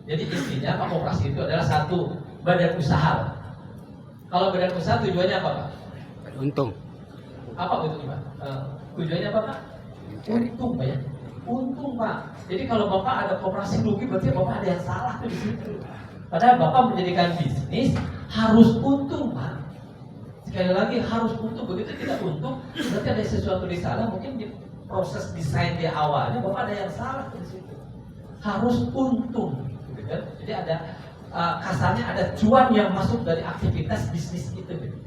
Jadi intinya Pak, koperasi itu adalah satu badan usaha. Kalau badan usaha tujuannya apa Pak? Untung. Apa untuknya Pak? Tujuannya apa Pak? Untung Pak ya. Untung Pak. Jadi kalau Bapak ada koperasi rugi, berarti Bapak ada yang salah tuh di situ. Padahal Bapak menjadikan bisnis harus untung Pak. Sekali lagi harus untung. Begitu tidak untung, berarti ada sesuatu di sana, mungkin di proses desain di awalnya Bapak ada yang salah di situ. Harus untung, gitu kan? Jadi ada kasarnya ada cuan yang masuk dari aktivitas bisnis itu. Gitu.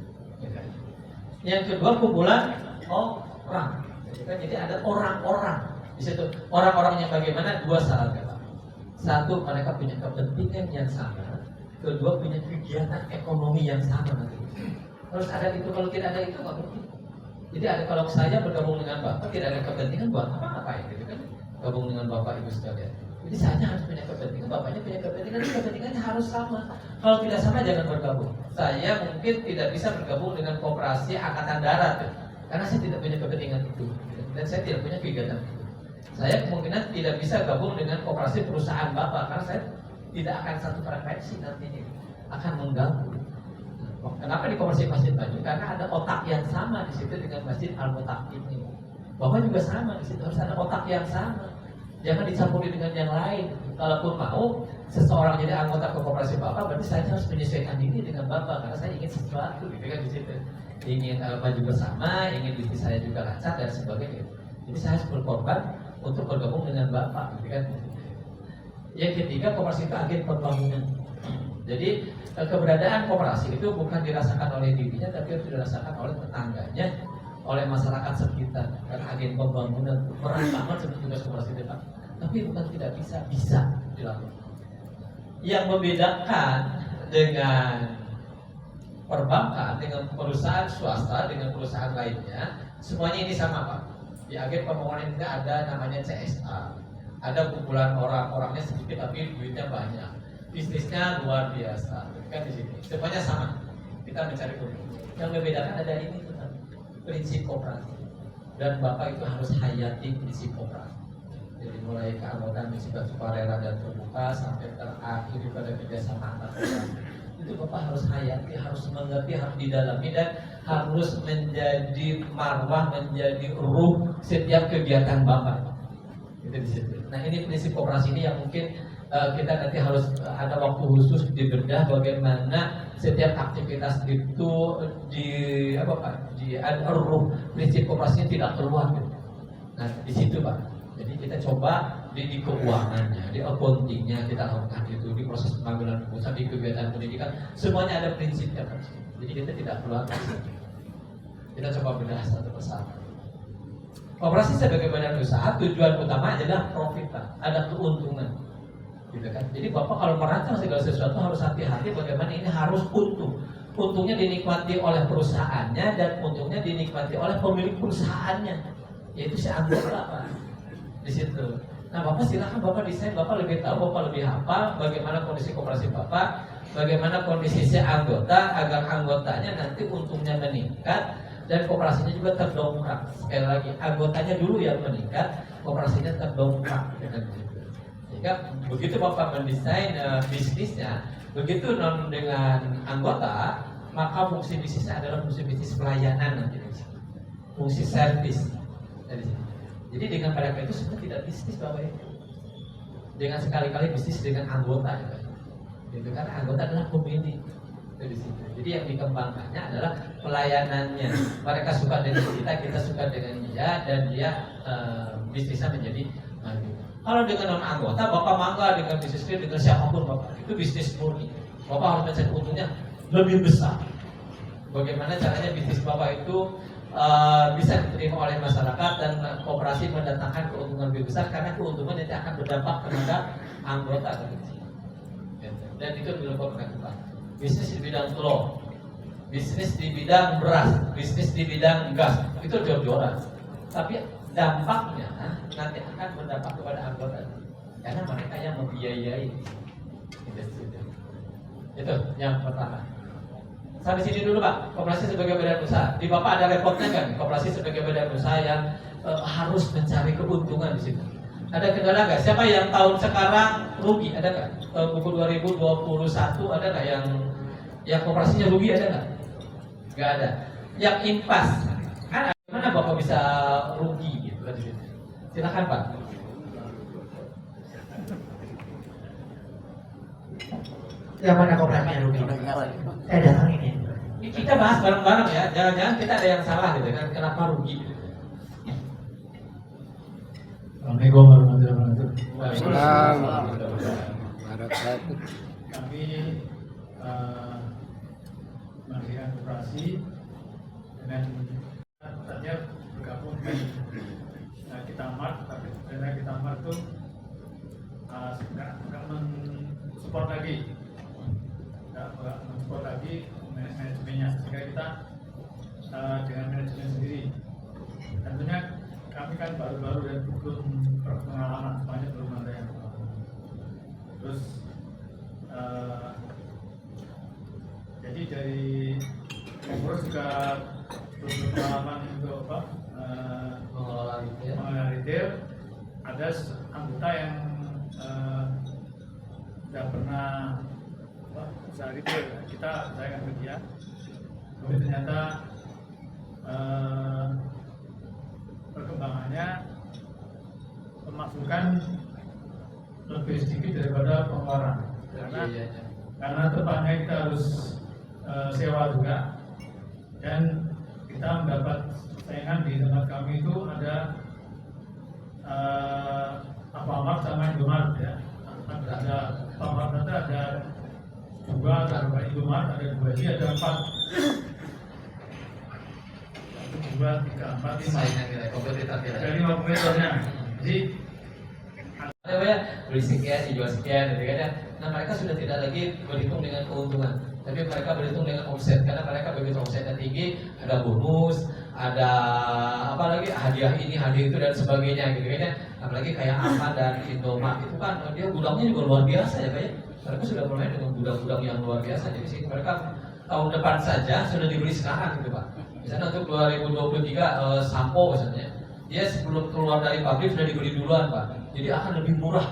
Yang kedua kumpulan orang. Gitu kan? Jadi ada orang-orang di situ. Orang-orangnya bagaimana? 2 syarat Pak. Satu, mereka punya kepentingan yang sama. Kedua, punya kegiatan ekonomi yang sama nanti. Harus ada itu, kalau tidak ada itu nggak mungkin. Jadi ada, kalau saya bergabung dengan Bapak tidak ada kepentingan buat apa-apa gitu kan? Gabung dengan Bapak Ibu sekalian. Jadi saya harus punya kepentingan, Bapaknya punya kepentingan, kepentingannya harus sama. Kalau tidak sama jangan bergabung. Saya mungkin tidak bisa bergabung dengan koperasi angkatan darat karena saya tidak punya kepentingan itu dan saya tidak punya kegiatan itu. Saya kemungkinan tidak bisa gabung dengan koperasi perusahaan Bapak karena saya tidak akan satu frekuensi nantinya, akan mengganggu. Kenapa di koperasi Masjid Maju? Karena ada otak yang sama di situ dengan Masjid Al-Mutakin ini. Bapak juga sama di situ, harus ada otak yang sama. Jangan dicampuri dengan yang lain. Kalaupun mau seseorang jadi anggota ke koperasi Bapak, berarti saya harus menyesuaikan diri dengan Bapak karena saya ingin sesuatu, gitu kan di situ. Ingin maju bersama, ingin bisnis saya juga lancar dan sebagainya. Jadi saya harus berkorban untuk bergabung dengan Bapak, gitu kan. Yang ketiga, koperasi itu agen pembangunan. Jadi keberadaan koperasi itu bukan dirasakan oleh dirinya, tapi harus dirasakan oleh tetangganya, oleh masyarakat sekitar. Dan agen pembangunan berat banget sebetulnya tugas koperasi itu, Pak. Tapi bukan tidak bisa dilakukan. Yang membedakan dengan perbankan, dengan perusahaan swasta, dengan perusahaan lainnya, semuanya ini sama, Pak. Di agen pembangunan itu ada namanya CSA. Ada kumpulan orangnya sedikit tapi duitnya banyak. Bisnisnya luar biasa, kan di sini. Semuanya sama. Kita mencari keuntungan. Yang membedakan ada ini, prinsip koperasi. Dan Bapak itu harus hayati prinsip koperasi. Jadi mulai keanggotaan bersifat sukarela dan terbuka sampai terakhir pada kerjasama antar koperasi. Itu Bapak harus hayati, harus mengerti, harus didalami dan harus menjadi marwah, menjadi ruh setiap kegiatan Bapak. Itu di situ. Nah ini prinsip koperasi ini yang mungkin kita nanti harus ada waktu khusus dibedah bagaimana setiap aktivitas itu di ruh prinsip koperasinya tidak keluar gitu. Nah di situ Pak. Jadi kita coba di keuangannya, di accountingnya kita lakukan itu, di proses pengambilan keputusan, di kegiatan pendidikan semuanya ada prinsipnya Pak. Jadi kita tidak keluar. Kita coba bedah satu persatu. Koperasi sebagai badan usaha tujuan utama adalah profit Pak, ada keuntungan. Gitu kan? Jadi Bapak kalau merancang segala sesuatu harus hati-hati bagaimana ini harus untung. Untungnya dinikmati oleh perusahaannya dan untungnya dinikmati oleh pemilik perusahaannya, yaitu si anggota Pak. Di situ. Nah Bapak silakan Bapak desain, Bapak lebih tahu, Bapak lebih hafal bagaimana kondisi koperasi Bapak, bagaimana kondisi si anggota agar anggotanya nanti untungnya meningkat dan koperasinya juga terdongkrak. Sekali lagi, anggotanya dulu yang meningkat, koperasinya terdongkrak dengan itu. Sehingga begitu Bapak mendesain bisnisnya, begitu non dengan anggota, maka fungsi bisnisnya adalah fungsi bisnis pelayanan nanti, fungsi servis. Jadi dengan pada itu sebenarnya tidak bisnis Bapak itu. Dengan sekali-kali bisnis dengan anggota, gitu kan? Anggota adalah pemilik. Jadi yang dikembangkannya adalah pelayanannya. Mereka suka dengan kita suka dengan dia, dan dia bisnisnya menjadi maju. Kalau dengan non anggota, Bapak mangga dengan bisnis dengan siapapun Bapak, itu bisnis murni. Bapak harus mencari untungnya lebih besar. Bagaimana caranya bisnis Bapak itu bisa diterima oleh masyarakat dan koperasi mendatangkan keuntungan lebih besar karena keuntungan nanti akan berdampak kepada anggota. Dan itu dilakukan kita. Bisnis di bidang telur, bisnis di bidang beras, bisnis di bidang gas, itu jor-joran. Tapi dampaknya nanti akan berdampak kepada anggota, karena mereka yang membiayai. Itu yang pertama. Sampai sini dulu Pak, koperasi sebagai badan usaha. Di Bapak ada reportnya kan? Koperasi sebagai badan usaha yang harus mencari keuntungan di situ. Ada kendala nggak? Siapa yang tahun sekarang rugi? Ada nggak? Buku 2021 ada nggak yang koperasinya rugi? Ada nggak? Nggak ada. Yang impas, kan gimana Bapak bisa rugi gitu kan? Silakan Pak. Yang mana koperasinya rugi? Datang ini. Kita bahas bareng-bareng ya. Jangan-jangan kita ada yang salah gitu kan? Kenapa rugi? Assalamualaikum warahmatullahi Wabarakatuh. Kami mendirikan koperasi dengan tadinya bergabung dengan kita Mart, tapi karena kita Mart itu nggak mensupport lagi, nggak mensupport lagi manajemennya, sehingga kita dengan manajemen sendiri. Tentunya kami kan baru-baru dan belum berpengalaman, semuanya belum ada yang terus jadi dari pengurus juga belum berpengalaman untuk apa mengelola retail. Ada anggota yang tidak pernah usaha retail, saya akan ke dia, tapi ternyata perkembangannya pemasukan lebih sedikit daripada pengeluaran, karena tepatnya kita harus sewa juga, dan kita mendapat saingan di tempat kami itu ada Alfamart sama Indomaret ya. Ada Alfamart ada dua, ada Indomaret ada dua, jadi ada 4. 2, 3, 4, 5. Saingan kita, kompetitor kita. Ada 5 kompetitornya. Jadi beli sekian, dijual sekian, gitu kan ya. Nah mereka sudah tidak lagi berhitung dengan keuntungan, tapi mereka berhitung dengan omset, karena mereka begitu omsetnya tinggi, ada bonus, ada apa lagi, hadiah ini, hadiah itu dan sebagainya, gitu kan ya. Apalagi kayak Alfa dan Indomaret itu kan dia gudangnya juga luar biasa ya Pak ya. Mereka sudah mulai dengan gudang-gudang yang luar biasa, jadi sih mereka tahun depan saja sudah dibeli sekarang gitu Pak. Misalnya untuk 2023 sampo misalnya, dia sebelum keluar dari pabrik sudah dibeli duluan Pak. Jadi akan lebih murah,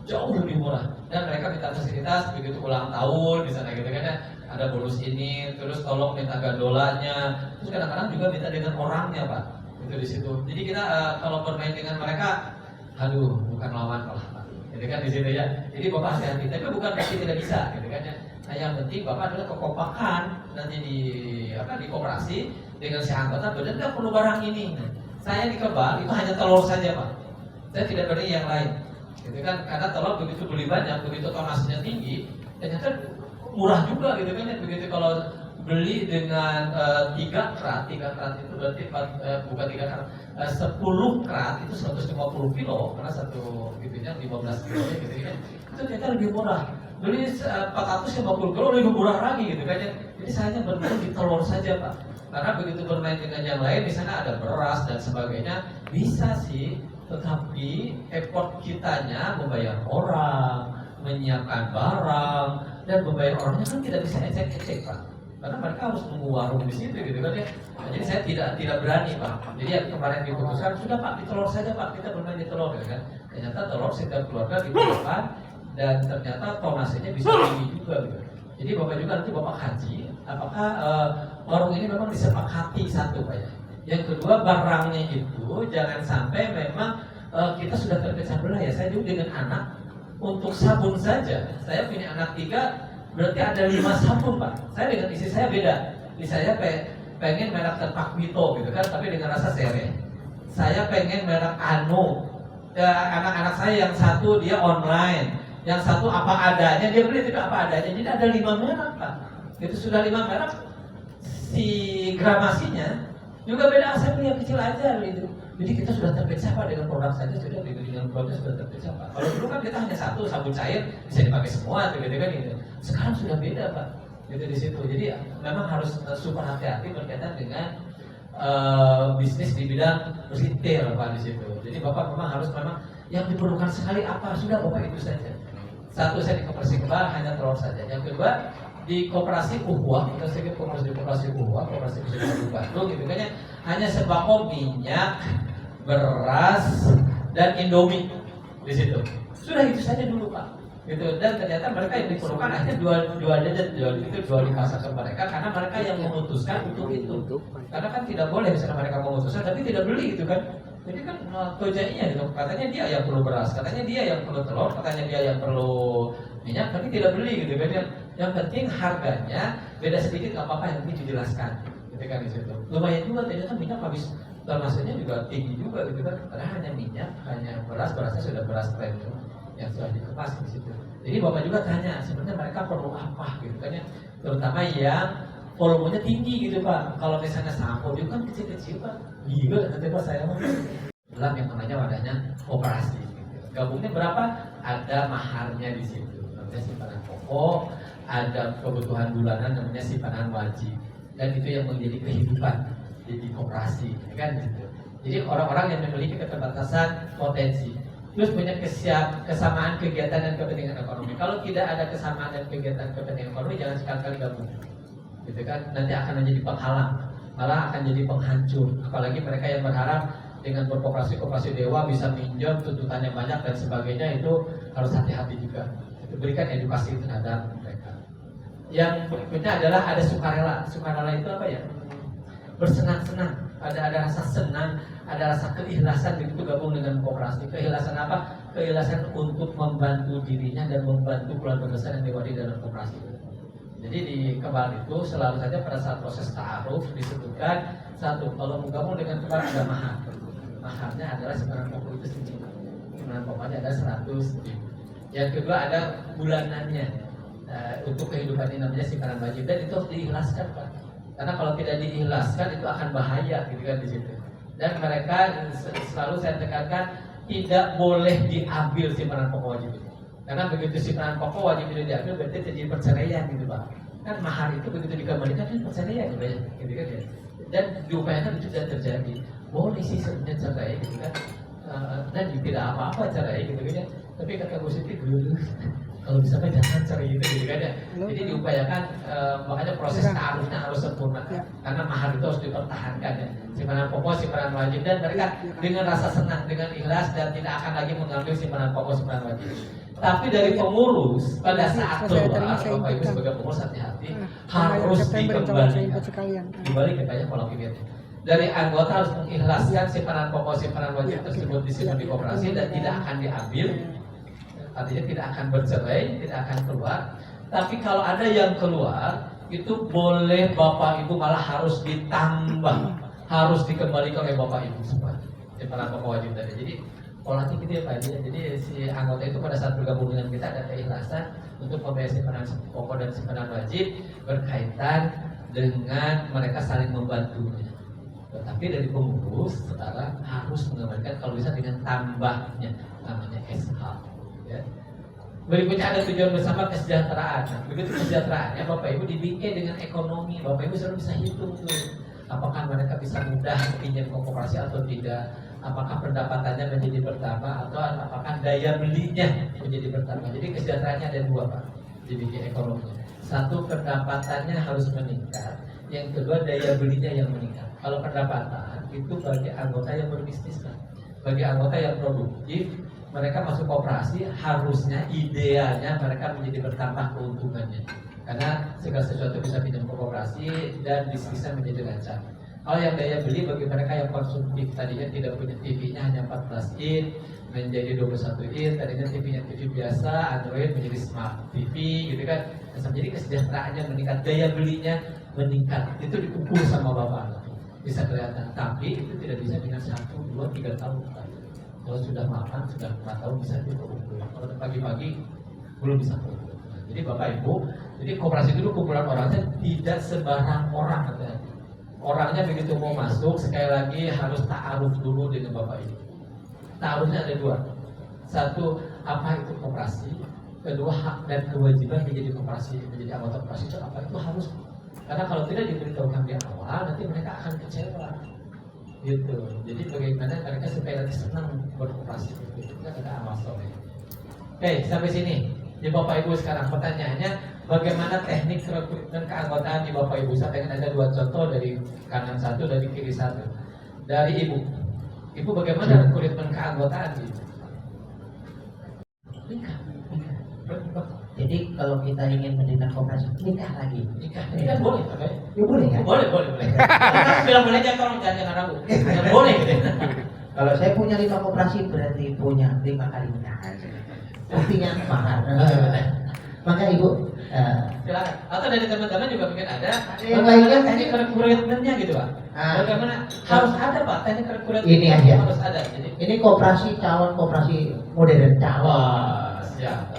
jauh lebih murah. Dan mereka minta fasilitas begitu ulang tahun di sana gitu kan ya. Ada bonus ini, terus tolong minta gondolanya. Terus kadang-kadang juga minta dengan orangnya Pak. Itu di situ. Jadi kita kalau bermain dengan mereka, aduh bukan lawan kalah Pak. Gitu kan di situ ya. Jadi Bapak hati-hati. Tapi bukan berarti tidak bisa gitu kan ya. Nah yang penting Bapak adalah kekompakan nanti di koperasi dengan si anggota, benar nggak perlu barang ini. Saya di Kebal itu hanya telur saja Pak. Saya tidak beli yang lain. Gitu kan, karena telur begitu beli banyak, begitu tonasenya tinggi, ternyata murah juga gitu kan ya. Begitu kalau beli dengan 3 kerat itu berarti bukan 3 kerat, 10 kerat itu 150 kilo, karena satu gitunya 15 kilo gitu kan. Itu ternyata lebih murah. Beli 450 kilo lebih murah lagi gitu kan ya. Jadi saya hanya bermain di telur saja Pak. Karena begitu bermain dengan yang lain, di sana ada beras dan sebagainya, bisa sih, tetapi effort kitanya membayar orang, menyiapkan barang, dan membayar orangnya kan tidak bisa ecek-ecek Pak. Karena mereka harus nunggu warung di situ gitu kan ya. Nah, jadi saya tidak berani Pak. Jadi yang kemarin diputuskan, sudah Pak, di telur saja Pak, kita bermain di telur gitu kan. Ternyata telur setiap keluarga dikeluarkan, dan ternyata tonasenya bisa tinggi juga gitu. Jadi Bapak juga nanti Bapak kaji, apakah warung ini memang disepakati satu Pak ya. Yang kedua, barangnya itu jangan sampai memang kita sudah terpecah belah ya. Saya dulu dengan anak, untuk sabun saja, saya punya anak 3, berarti ada 5 sabun Pak. Saya dengan istri saya beda. Istri saya pengen merek Pak Wito gitu kan, tapi dengan rasa sere. Saya pengen merek Ano. Anak-anak saya yang satu dia online, yang satu apa adanya, dia beli tidak apa adanya. Jadi ada 5 merek Pak. Itu sudah 5 merek, si gramasinya juga beda. Saya beli yang kecil aja gitu. Jadi kita sudah terpecah Pak, dengan produk saja sudah dengan produknya sudah terpecah Pak. Kalau dulu kan kita hanya satu sabun cair bisa dipakai semua gitu kan gitu. Sekarang sudah beda Pak. Gitu di situ. Jadi memang harus super hati-hati berkaitan dengan bisnis di bidang retail Pak di situ. Jadi Bapak memang harus yang diperlukan sekali apa sudah Bapak itu saja. Satu, saya di koperasi Kebal hanya telur saja. Yang kedua, di koperasi Uhwah, kita sedikit koperasi Uhwah, koperasi Pusat Bandung gitu kan ya, hanya sembako, minyak, beras, dan Indomie di situ. Sudah itu saja dulu Pak. Gitu. Dan ternyata mereka yang diperlukan hanya jual di pasar ke mereka, karena mereka yang memutuskan untuk itu. Karena kan tidak boleh misalnya mereka memutuskan tapi tidak beli gitu kan. Jadi kan kejadiannya gitu, katanya dia yang perlu beras, katanya dia yang perlu telur, katanya dia yang perlu minyak, tapi tidak beli gitu kan. Yang penting harganya beda sedikit nggak apa-apa, yang penting dijelaskan gitu kan di situ. Lumayan juga ternyata minyak habis, termasuknya juga tinggi juga gitu kan. Padahal hanya minyak, hanya berasnya sudah beras premium yang sudah dikemas di situ. Jadi Bapak juga tanya sebenarnya mereka perlu apa gitu kan ya, terutama yang volumenya tinggi gitu Pak. Kalau misalnya sampo itu kan kecil-kecil Pak, gila nanti Pak saya mau bilang yang namanya wadahnya operasi gitu. Gabungnya berapa? ada maharnya di situ, namanya simpanan pokok, ada kebutuhan bulanan namanya simpanan wajib, dan itu yang menjadi kehidupan di koperasi, ya kan gitu. Jadi orang-orang yang memiliki keterbatasan potensi, terus punya kesamaan kegiatan dan kepentingan ekonomi. Kalau tidak ada kesamaan dan kegiatan kepentingan ekonomi, jangan sekali-kali gabung, gitu kan? Nanti akan menjadi penghalang, malah akan jadi penghancur. Apalagi mereka yang berharap dengan berkooperasi dewa bisa minjem, tuntutannya banyak dan sebagainya, itu harus hati-hati juga. Itu berikan edukasi terhadap mereka. Yang berikutnya adalah ada sukarela. Sukarela itu apa ya? Bersenang-senang. Ada rasa senang, ada rasa keikhlasan begitu gabung dengan kooperasi. Keikhlasan apa? Keikhlasan untuk membantu dirinya dan membantu keluarga besar yang diwadi dalam kooperasi. Jadi di Kebal itu selalu saja pada saat proses ta'aruf disebutkan satu, kalau menggabung dengan Kebal ada mahar. Maharnya adalah simpanan pokok itu sendiri. Simpanan pokoknya ada 100 ribu. Yang kedua ada bulanannya. Untuk kehidupan ini namanya simpanan wajib, dan itu harus diikhlaskan, Pak. Karena kalau tidak diikhlaskan itu akan bahaya, gitu kan di situ. Dan mereka selalu saya tekankan tidak boleh diambil simpanan pokok wajib itu. Karena begitu simpanan pokok wajib itu diambil berarti terjadi perceraian, gitu Pak. Kan mahar itu begitu dikembalikan kan perceraian, gitu kan ya. Dan diupayakan itu tidak terjadi. Boleh sih sebenarnya cerai, gitu kan. Dan tidak apa-apa cerai, gitu kan ya. Tapi kata Bu Siti dulu, kalau bisa mah jangan cerai gitu kan ya. Jadi diupayakan, makanya proses ta'arufnya harus sempurna. Karena mahar itu harus dipertahankan ya. Simpanan pokok, simpanan wajib, dan mereka dengan rasa senang, dengan ikhlas, dan tidak akan lagi mengambil simpanan pokok, simpanan wajib. Tapi dari pengurus pada saat keluar, Bapak Ibu sebagai pengurus hati-hati harus dikembalikan. Dibalik katanya pola pikirnya. Dari anggota harus mengikhlaskan simpanan pokok, simpanan wajib tersebut disimpan di koperasi dan tidak akan diambil. Artinya tidak akan bercerai, tidak akan keluar. Tapi kalau ada yang keluar, itu boleh Bapak Ibu malah harus ditambah, harus dikembalikan oleh Bapak Ibu semua simpanan pokok wajib tadi. Jadi pola pikir ya Pak. Jadi si anggota itu pada saat bergabung dengan kita ada keikhlasan untuk membayar simpanan pokok dan simpanan wajib berkaitan dengan mereka saling membantu. Tetapi dari pengurus sekarang harus mengembalikan kalau bisa dengan tambahnya namanya SH. Ya. Berikutnya ada tujuan bersama kesejahteraan. Nah, begitu kesejahteraannya Bapak Ibu dibikin dengan ekonomi. Bapak Ibu selalu bisa hitung tuh. Apakah mereka bisa mudah pinjam ke koperasi atau tidak? Apakah pendapatannya menjadi bertambah atau apakah daya belinya menjadi bertambah? Jadi kesejahteraannya ada dua Pak. Dibikin ekonominya. Satu, pendapatannya harus meningkat. Yang kedua, daya belinya yang meningkat. Kalau pendapatan itu bagi anggota yang berbisnis Pak. Bagi anggota yang produktif, mereka masuk koperasi harusnya idealnya mereka menjadi bertambah keuntungannya. Karena segala sesuatu bisa pinjam ke koperasi dan bisnisnya menjadi lancar. Kalau yang daya beli bagi mereka yang konsumtif tadinya tidak punya TV-nya hanya 14 in menjadi 21 in, tadinya TV-nya TV biasa, Android menjadi smart TV gitu kan. Jadi kesejahteraannya meningkat, daya belinya meningkat. Itu diukur sama Bapak. Bisa kelihatan, tapi itu tidak bisa dengan 1, 2, 3 tahun. Kalau sudah makan, sudah 4 tahun bisa diukur. Kalau pagi-pagi belum bisa diukur. Jadi Bapak Ibu, jadi koperasi dulu kumpulan orangnya tidak sembarang orang katanya. Orangnya begitu mau masuk, sekali lagi harus ta'aruf dulu dengan Bapak Ibu. Ta'arufnya ada dua. Satu, apa itu koperasi? Kedua, hak dan kewajiban menjadi koperasi, menjadi anggota koperasi itu apa? Itu harus. Karena kalau tidak diberitahukan di awal, nanti mereka akan kecewa. Gitu. Jadi bagaimana mereka supaya nanti senang berkoperasi itu kan ada amal soleh. Oke, sampai sini. Di Bapak Ibu sekarang pertanyaannya, bagaimana teknik rekrutmen keanggotaan di Bapak Ibu? Saya ingin ada 2 contoh dari kanan 1, dari kiri 1. Dari Ibu. Ibu bagaimana rekrutmen keanggotaan di? Nikah. Jadi kalau kita ingin mendirikan koperasi, nikah lagi. Nikah boleh, Pak. Ya boleh kan? Boleh. Bilang boleh aja, tolong jangan ragu. Ya boleh. Kalau saya punya 5 koperasi berarti punya 5 kali nikah. Artinya mahal. Maka Ibu silakan. Atau dari teman-teman juga mungkin ada. Bagaimana teknik rekrutmennya gitu Pak? Bagaimana harus ada Pak teknik rekrutmen? Ini aja. Harus ada. Jadi ini koperasi calon koperasi modern calon. wah, siap.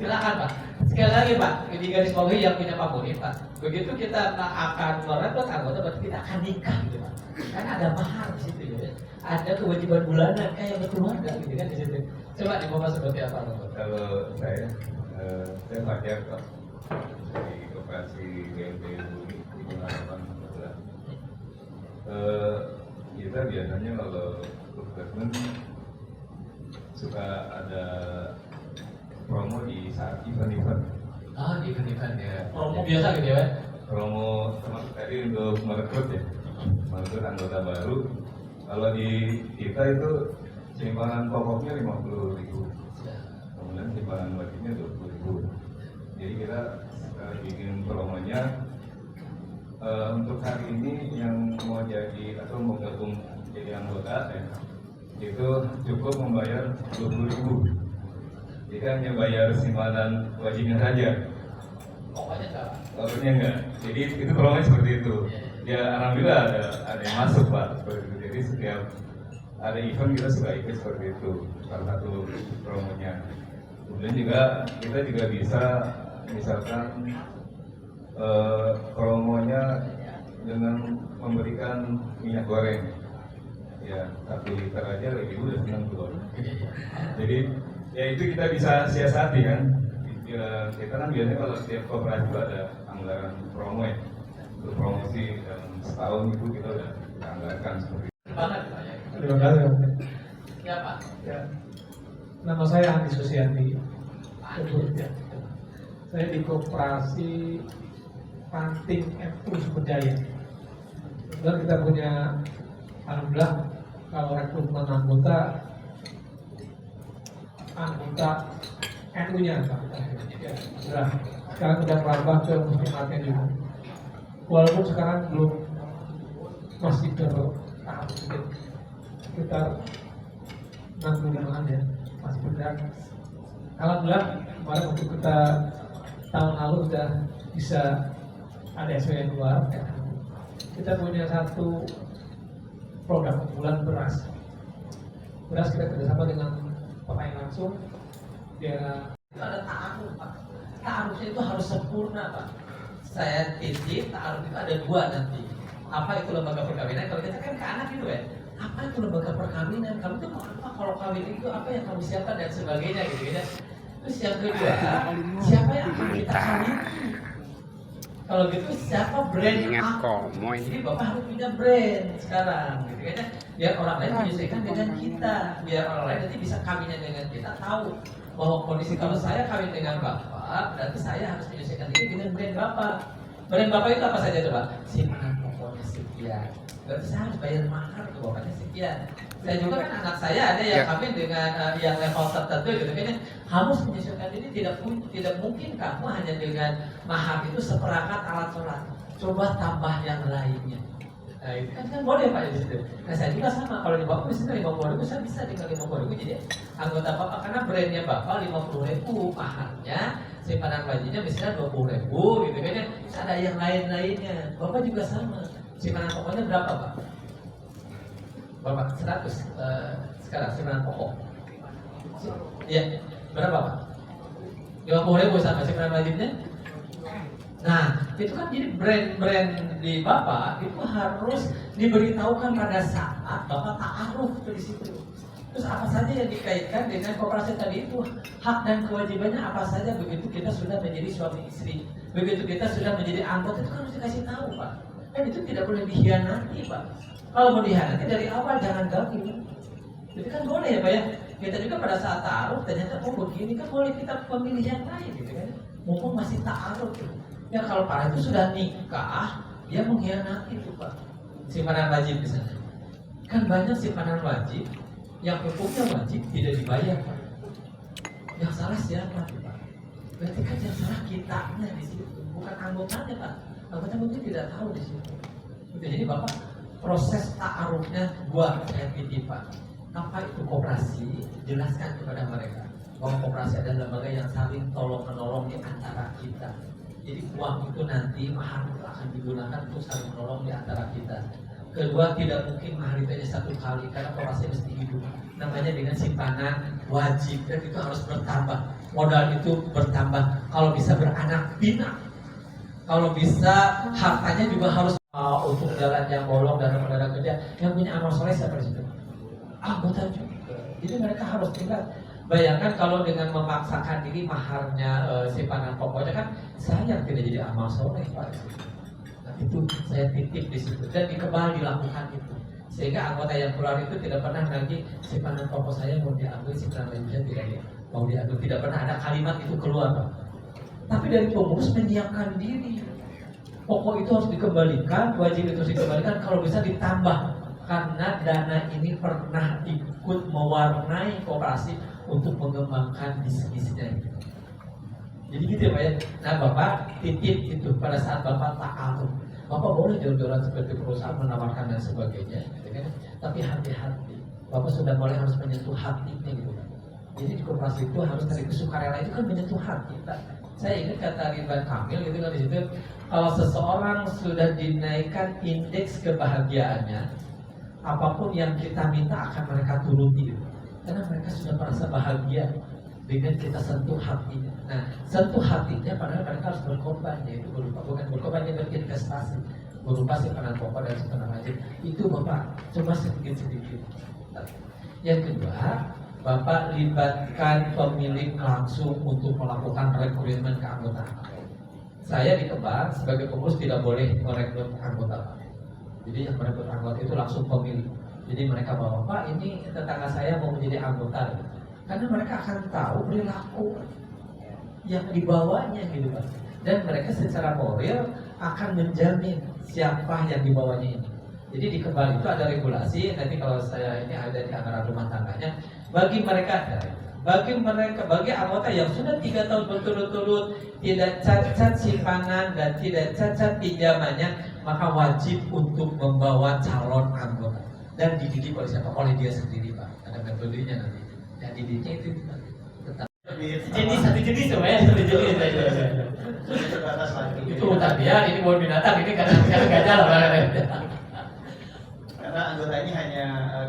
Silakan Pak. Sekali lagi Pak, di garis bawahi yang punya Pak Boni Pak. Begitu kita akan merekrut anggota, berarti kita akan nikah gitu Pak. Karena ada mahar di situ ya. Ada kewajiban bulanan kayak berkeluarga gitu kan di situ. Coba di Bapak seperti apa Pak? Kalau saya wajar kok di koperasi GLB Bumi itu harapan kita biasanya kalau rekrutmen suka ada promo di saat event-event. Ah, di event ya. Promo biasa gitu ya. Promo tadi untuk merekrut ya, merekrut anggota baru. Kalau di kita itu simpanan pokoknya 50.000, kemudian simpanan wajibnya 20.000. Jadi kita bikin promonya untuk hari ini yang mau jadi atau mau gabung jadi anggota ya, itu cukup membayar 20.000. Jadi hanya bayar simpanan wajibnya saja. Pokoknya enggak. Pokoknya enggak. Jadi itu promonya seperti itu. Ya alhamdulillah ada yang masuk Pak seperti itu. Jadi setiap ada event kita suka ikut seperti itu, salah satu promonya. Kemudian juga kita juga bisa misalkan promonya dengan memberikan minyak goreng ya 1 liter aja ibu udah senang tuh. Jadi ya itu kita bisa siasati kan ya, kita kan biasanya kalau setiap koperasi itu ada anggaran promo ya untuk promosi dalam setahun itu kita udah anggarkan seperti itu. Terima kasih. Ya Pak. Ya. Nama saya Andi Susianti. Ya. Saya di Koperasi Ranting FU Sumberjaya. Dan kita punya, alhamdulillah, kalau rekrutmen anggota NU-nya, ya, sekarang sudah merambah ke muslimatnya juga. Walaupun sekarang belum masih ke tahap sekitar 65-an ya, masih bergerak. Alhamdulillah kemarin waktu kita tahun lalu sudah bisa ada SW keluar. Ya. Kita punya satu program bulan beras. Beras kita kerjasama dengan pemain langsung. Dia Ada ta'aruf Pak. Ta'arufnya itu harus sempurna Pak. Saya titip ta'aruf itu ada 2 nanti. Apa itu lembaga perkawinan? Kalau kita kan ke anak gitu ya. Apa itu lembaga perkawinan? Kamu tuh mau apa? Kalau kawin itu apa yang kamu siapkan dan sebagainya gitu ya. Terus yang kedua, siapa yang akan kita kawin? Kalau gitu siapa brand Ingat apa? komoy. Jadi Bapak harus punya brand sekarang gitu kan. Biar orang lain menyesuaikan dengan kita. Biar orang lain nanti bisa kawinnya dengan kita, tahu bahwa kondisi kalau saya kawin dengan Bapak, berarti saya harus menyesuaikan diri dengan brand Bapak. Brand Bapak itu apa saja coba? Simpanan pokoknya sekian. Berarti saya harus bayar mahar ke Bapaknya sekian. Saya juga kan anak saya ada yang kawin dengan yang level tertentu gitu kan. Harus menyesuaikan diri, tidak mungkin kamu hanya dengan mahar itu seperangkat alat sholat. Coba tambah yang lainnya. Nah itu kan boleh Pak di situ. Nah saya juga sama, kalau di Bapak misalnya 50.000 saya bisa dengan 50.000 jadi anggota Bapak karena brandnya Bapak 50.000 maharnya, simpanan wajibnya misalnya 20.000 gitu kan ya. Terus ada yang lain-lainnya. Bapak juga sama. Simpanan pokoknya berapa Pak? Bapak 100 sekarang simpanan pokok. Iya, berapa Pak? 50.000 sama simpanan wajibnya? Nah, itu kan jadi brand-brand di Bapak itu harus diberitahukan pada saat Bapak ta'aruf di situ. Terus apa saja yang dikaitkan dengan koperasi tadi itu, hak dan kewajibannya apa saja begitu kita sudah menjadi suami istri, begitu kita sudah menjadi anggota itu kan harus dikasih tahu Pak. Dan itu tidak boleh dihianati Pak. Kalau mau dihianati dari awal jangan gabung. Jadi kan boleh ya Pak ya. Kita juga pada saat ta'aruf ternyata begini kan boleh kita pemilih yang lain gitu kan. Mumpung masih ta'aruf gitu. Ya kalau para itu sudah nikah, dia mengkhianati itu Pak. Simpanan wajib misalnya. Kan banyak simpanan wajib yang hukumnya wajib tidak dibayar Pak. Yang salah siapa Pak? Berarti kan yang salah kitanya di situ, bukan anggotanya Pak. Anggota mungkin tidak tahu di situ. Jadi Bapak proses ta'arufnya buat saya titip Pak. Apa itu koperasi? Jelaskan kepada mereka bahwa koperasi adalah lembaga yang saling tolong menolong di antara kita. Jadi uang itu nanti mahar itu akan digunakan untuk saling menolong di antara kita. Kedua, tidak mungkin mahar itu hanya 1 kali karena koperasi mesti hidup. Namanya dengan simpanan wajib dan itu harus bertambah. modal itu bertambah, kalau bisa beranak pinak, kalau bisa hartanya juga harus untuk jalan yang bolong dan modal kerja. Yang punya amal soleh siapa di situ? Anggota juga. Jadi mereka harus tinggal. Bayangkan kalau dengan memaksakan diri maharnya simpanan pokoknya kan sayang tidak jadi amal soleh Pak. Nah, itu saya titip di situ dan dikebal dilakukan itu sehingga anggota yang keluar itu tidak pernah lagi simpanan pokok saya mau diambil, simpanan lainnya tidak mau diambil, tidak pernah ada kalimat itu keluar Pak. Tapi dari pengurus menyiapkan diri, pokok itu harus dikembalikan, wajib itu dikembalikan, kalau bisa ditambah karena dana ini pernah ikut mewarnai koperasi untuk mengembangkan bisnisnya. Jadi gitu ya Pak ya. Nah Bapak titip itu pada saat Bapak ta'alum, Bapak boleh jual-jualan seperti perusahaan menawarkan dan sebagainya, gitu kan? Tapi hati-hati. Bapak sudah mulai harus menyentuh hatinya gitu kan. Jadi di koperasi itu harus dari sukarela itu kan menyentuh hati. Saya ingat kata Ridwan Kamil gitu kan di situ, kalau seseorang sudah dinaikkan indeks kebahagiaannya, apapun yang kita minta akan mereka turuti gitu. Karena mereka sudah merasa bahagia dengan kita sentuh hatinya. Nah, sentuh hatinya padahal mereka harus berkorban, yaitu berupa bukan berkorbannya berinvestasi, berupa simpanan pokok dan simpanan wajib. Itu Bapak cuma sedikit-sedikit. Yang kedua, Bapak libatkan pemilik langsung untuk melakukan rekrutmen ke anggota. Saya di Kembar sebagai pengurus tidak boleh merekrut anggota. Jadi yang merekrut anggota itu langsung pemilik. Jadi mereka bawa, Pak ini tetangga saya mau menjadi anggota. Karena mereka akan tahu perilaku yang dibawanya gitu Pak. Dan mereka secara moral akan menjamin siapa yang dibawanya ini. Jadi di Kembar itu ada regulasi, nanti kalau saya ini ada di anggaran rumah tangganya, bagi anggota yang sudah 3 tahun berturut-turut tidak cacat simpanan dan tidak cacat pinjamannya, maka wajib untuk membawa calon anggota dan dididik oleh siapa? Oleh dia sendiri Pak. Ada metodenya nanti. Dan didiknya itu tetap satu jenis semuanya satu jenis itu hutan dia, ini bukan binatang, ini kadang gajah lah. Karena anggota ini hanya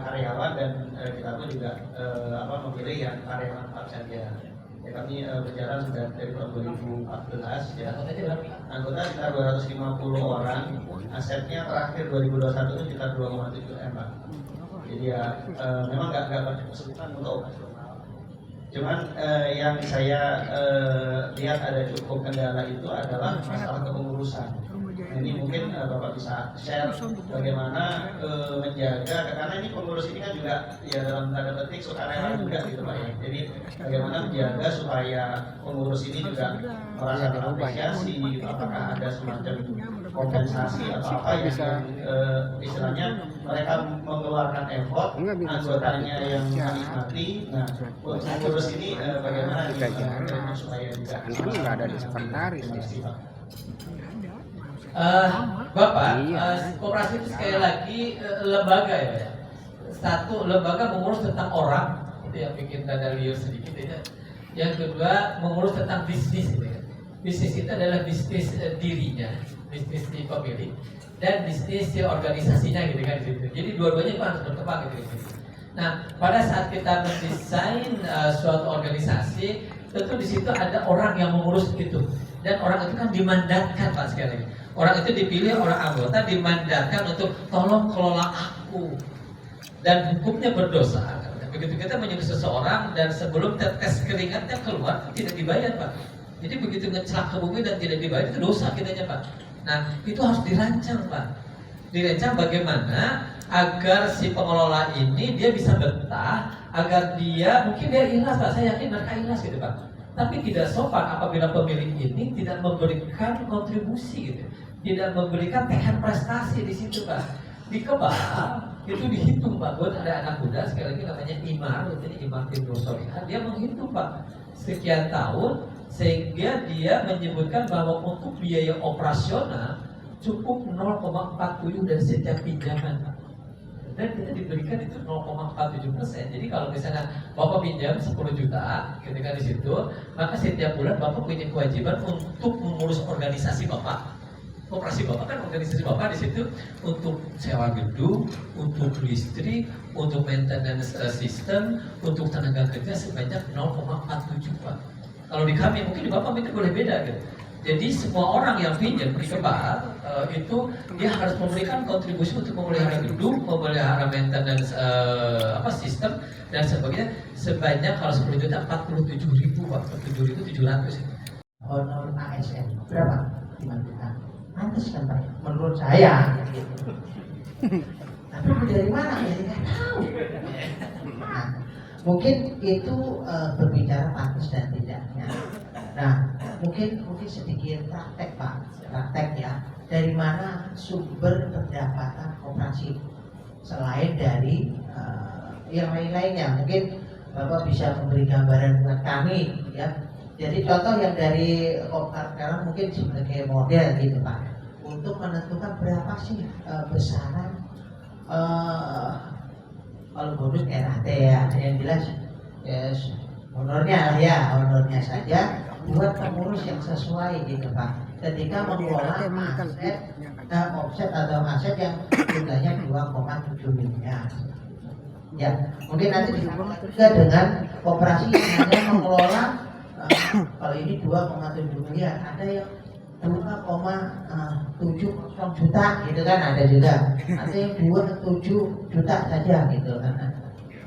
karyawan dan kita pun juga memilih yang karyawan tetap saja. Ya, kami berjalan sudah dari tahun 2014 ya. Anggota sekitar 250 orang. Asetnya terakhir 2021 itu sekitar 2,7 M Pak. Jadi ya memang nggak kesulitan untuk operasional. Cuman yang saya lihat ada cukup kendala itu adalah masalah kepengurusan. Ini mungkin Bapak bisa share bagaimana menjaga, karena ini pengurus ini kan juga ya dalam tanda petik sukarela juga gitu Pak ya. Jadi bagaimana menjaga supaya pengurus ini juga merasa terapresiasi, gitu. Apakah ada semacam kompensasi atau apa yang istilahnya mereka mengeluarkan effort, anggotanya yang menikmati. Nah, untuk pengurus ini bagaimana supaya bisa nggak ada di sekretaris ya. Bapak, koperasi itu sekali lagi lembaga ya Pak ya. Satu, lembaga mengurus tentang orang, itu yang bikin dada liur sedikit ya. Yang kedua, mengurus tentang bisnis gitu ya. Bisnis itu adalah bisnis dirinya, bisnis di pemilik, dan bisnis di organisasinya gitu kan di situ. Jadi dua-duanya itu harus berkembang gitu. Nah, pada saat kita mendesain suatu organisasi, tentu di situ ada orang yang mengurus itu. Dan orang itu kan dimandatkan Pak sekali lagi. Orang itu dipilih orang anggota, dimandatkan untuk tolong kelola aku. Dan hukumnya berdosa. Begitu kita menyuruh seseorang dan sebelum tetes keringatnya keluar tidak dibayar Pak. Jadi begitu ngecelak ke bumi dan tidak dibayar itu dosa kitanya Pak. Nah itu harus dirancang Pak. Dirancang bagaimana agar si pengelola ini dia bisa betah, agar dia mungkin dia ikhlas Pak. Saya yakin mereka ikhlas gitu Pak. Tapi tidak sopan apabila pemilik ini tidak memberikan kontribusi gitu, tidak memberikan tekan prestasi di situ Pak. Di Kembar itu dihitung Pak, buat ada anak muda sekali lagi namanya Imar, jadi Imar Timur Solihan, dia menghitung Pak sekian tahun sehingga dia menyebutkan bahwa untuk biaya operasional cukup 0,47 dari setiap pinjaman Pak. Dan kita diberikan itu 0,47%. Jadi kalau misalnya Bapak pinjam 10 juta, ketika di situ, maka setiap bulan Bapak punya kewajiban untuk mengurus organisasi Bapak. Koperasi Bapak kan organisasi Bapak di situ untuk sewa gedung, untuk listrik, untuk maintenance sistem, untuk tenaga kerja sebanyak 0,47 Pak. Kalau di kami, mungkin di Bapak itu boleh beda gitu. Jadi semua orang yang pinjam di Kebal itu dia harus memberikan kontribusi untuk memelihara gedung, memelihara maintenance sistem dan sebagainya sebanyak kalau 10 juta 47.000 Pak, 47.700. Honor ASN berapa? 5 juta. Pantes kan Pak? Menurut saya. Gitu. Tapi dari mana? Jadi nggak tahu. Nah, mungkin itu berbicara pantas dan tidaknya. Nah, mungkin sedikit praktek Pak, praktek ya. Dari mana sumber pendapatan koperasi selain dari yang lain-lainnya? Mungkin Bapak bisa memberi gambaran buat kami, ya. Jadi contoh yang dari Kopar sekarang mungkin sebagai model gitu Pak, untuk menentukan berapa sih besaran kalau bonus RAT ya, yang jelas yes, honornya lah ya, honornya saja buat pengurus yang sesuai gitu Pak. Ketika mengelola aset, offset atau aset yang jumlahnya 2,7 miliar. Ya, mungkin nanti disambung juga dengan koperasi yang hanya mengelola kalau ini 2,7 miliar, ada yang 2,70 juta gitu kan, ada juga. Ada yang 27 juta saja gitu kan.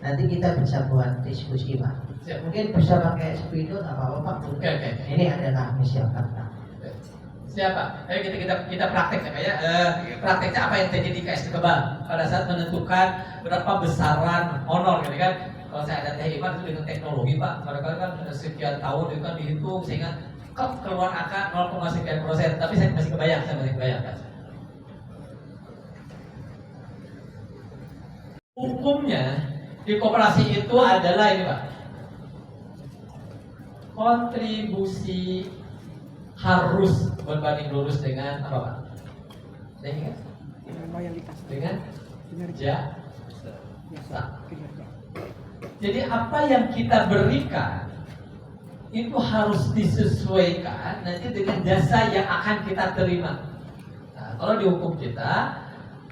Nanti kita bisa buat diskusi Pak. Mungkin bisa pakai spidol nggak apa-apa Pak. Oke. Ini adalah misalkan Pak. Siapa? Ayo kita praktek ya. Prakteknya apa yang terjadi di KSD Kebal pada saat menentukan berapa besaran honor gitu kan. Kalau saya ada Teh Iman itu dengan teknologi Pak, kadang-kadang kan sekian tahun itu kan dihitung sehingga keluar angka 0,sekian %. Tapi saya masih kebayang kan. Hukumnya di koperasi itu adalah ini Pak, kontribusi harus berbanding lurus dengan apa Pak? Saya ingat? Dengan jasa. Jadi apa yang kita berikan itu harus disesuaikan nanti dengan jasa yang akan kita terima. Nah, kalau di hukum kita,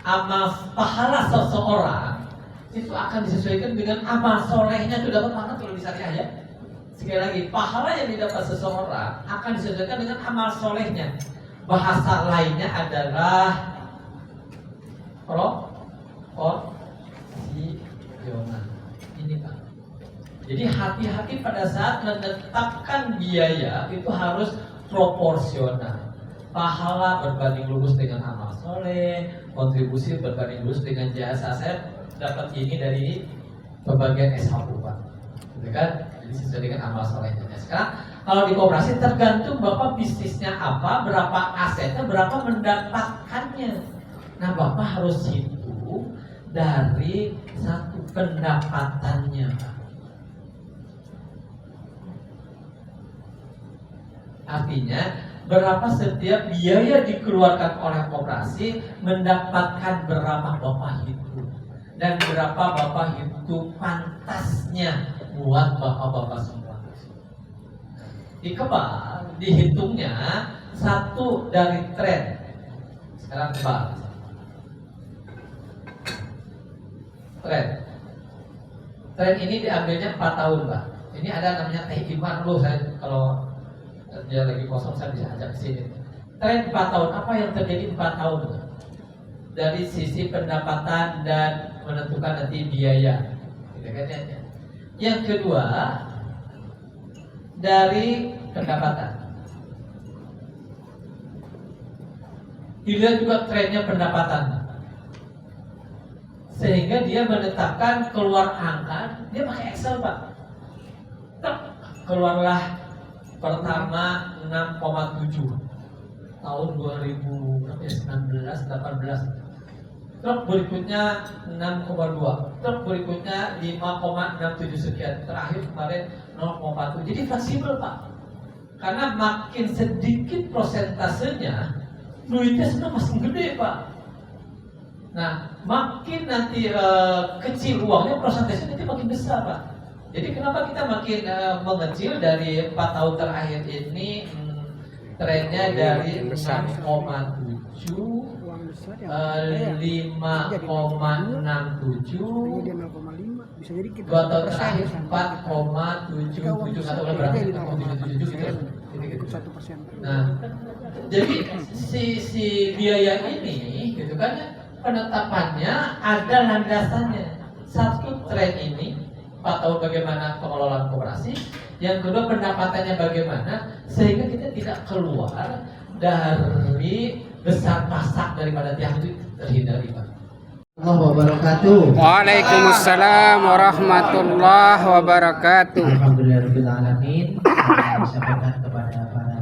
amal pahala seseorang itu akan disesuaikan dengan amal solehnya. Itu dapat mana kalau di syariah ya? Sekali lagi, pahala yang didapat seseorang akan disesuaikan dengan amal solehnya. Bahasa lainnya adalah proporsional. Ini Pak. Jadi hati-hati pada saat menetapkan biaya itu harus proporsional. Pahala berbanding lurus dengan amal soleh, kontribusi berbanding lurus dengan jasa. Saya dapat ini dari pembagian SHU Pak, gitu kan? Jadi sesuai dengan amal solehnya. Sekarang kalau di koperasi tergantung Bapak bisnisnya apa, berapa asetnya, berapa mendapatkannya. Nah Bapak harus hitung dari satu pendapatannya Pak. Artinya berapa setiap biaya dikeluarkan oleh koperasi mendapatkan berapa Bapak hitung. Dan berapa Bapak hitung pantasnya buat Bapak-Bapak semua. Di Kebal dihitungnya satu dari tren. Sekarang Kebal. Tren ini diambilnya 4 tahun Pak. Ini ada namanya Teh Iman loh, saya kalau dia lagi kosong saya bisa ajak ke sini. Tren 4 tahun, apa yang terjadi 4 tahun? Dari sisi pendapatan dan menentukan nanti biaya. Gitu kan ya. Yang kedua dari pendapatan. Dilihat juga trennya pendapatan. Sehingga dia menetapkan keluar angka, dia pakai Excel Pak. Keluarlah pertama 6,7 tahun 2019 18. Truk berikutnya 6,2. Truk berikutnya 5,67 sekian. Terakhir kemarin 0,4. Jadi fleksibel Pak. Karena makin sedikit prosentasenya, duitnya sebenarnya masih gede Pak. Nah, makin nanti kecil uangnya, prosentasenya nanti makin besar Pak. Jadi kenapa kita makin mengecil dari 4 tahun terakhir ini trennya dari 6,7 5,67 bisa jadi kita 2 tahun 1% terakhir misalnya. 4,77 atau berapa gitu, 4,77 gitu. Ikut 1%. Nah, jadi si biaya ini gitu kan penetapannya ada landasannya. Satu tren ini, Pak tahu bagaimana pengelolaan koperasi. Yang kedua pendapatannya bagaimana sehingga kita tidak keluar dari besar pasak daripada tiang itu terhindari, Pak. Allah wabarakatuh. Waalaikumsalam warahmatullahi wabarakatuh. Alhamdulillahirabbil alamin. Saya sampaikan kepada para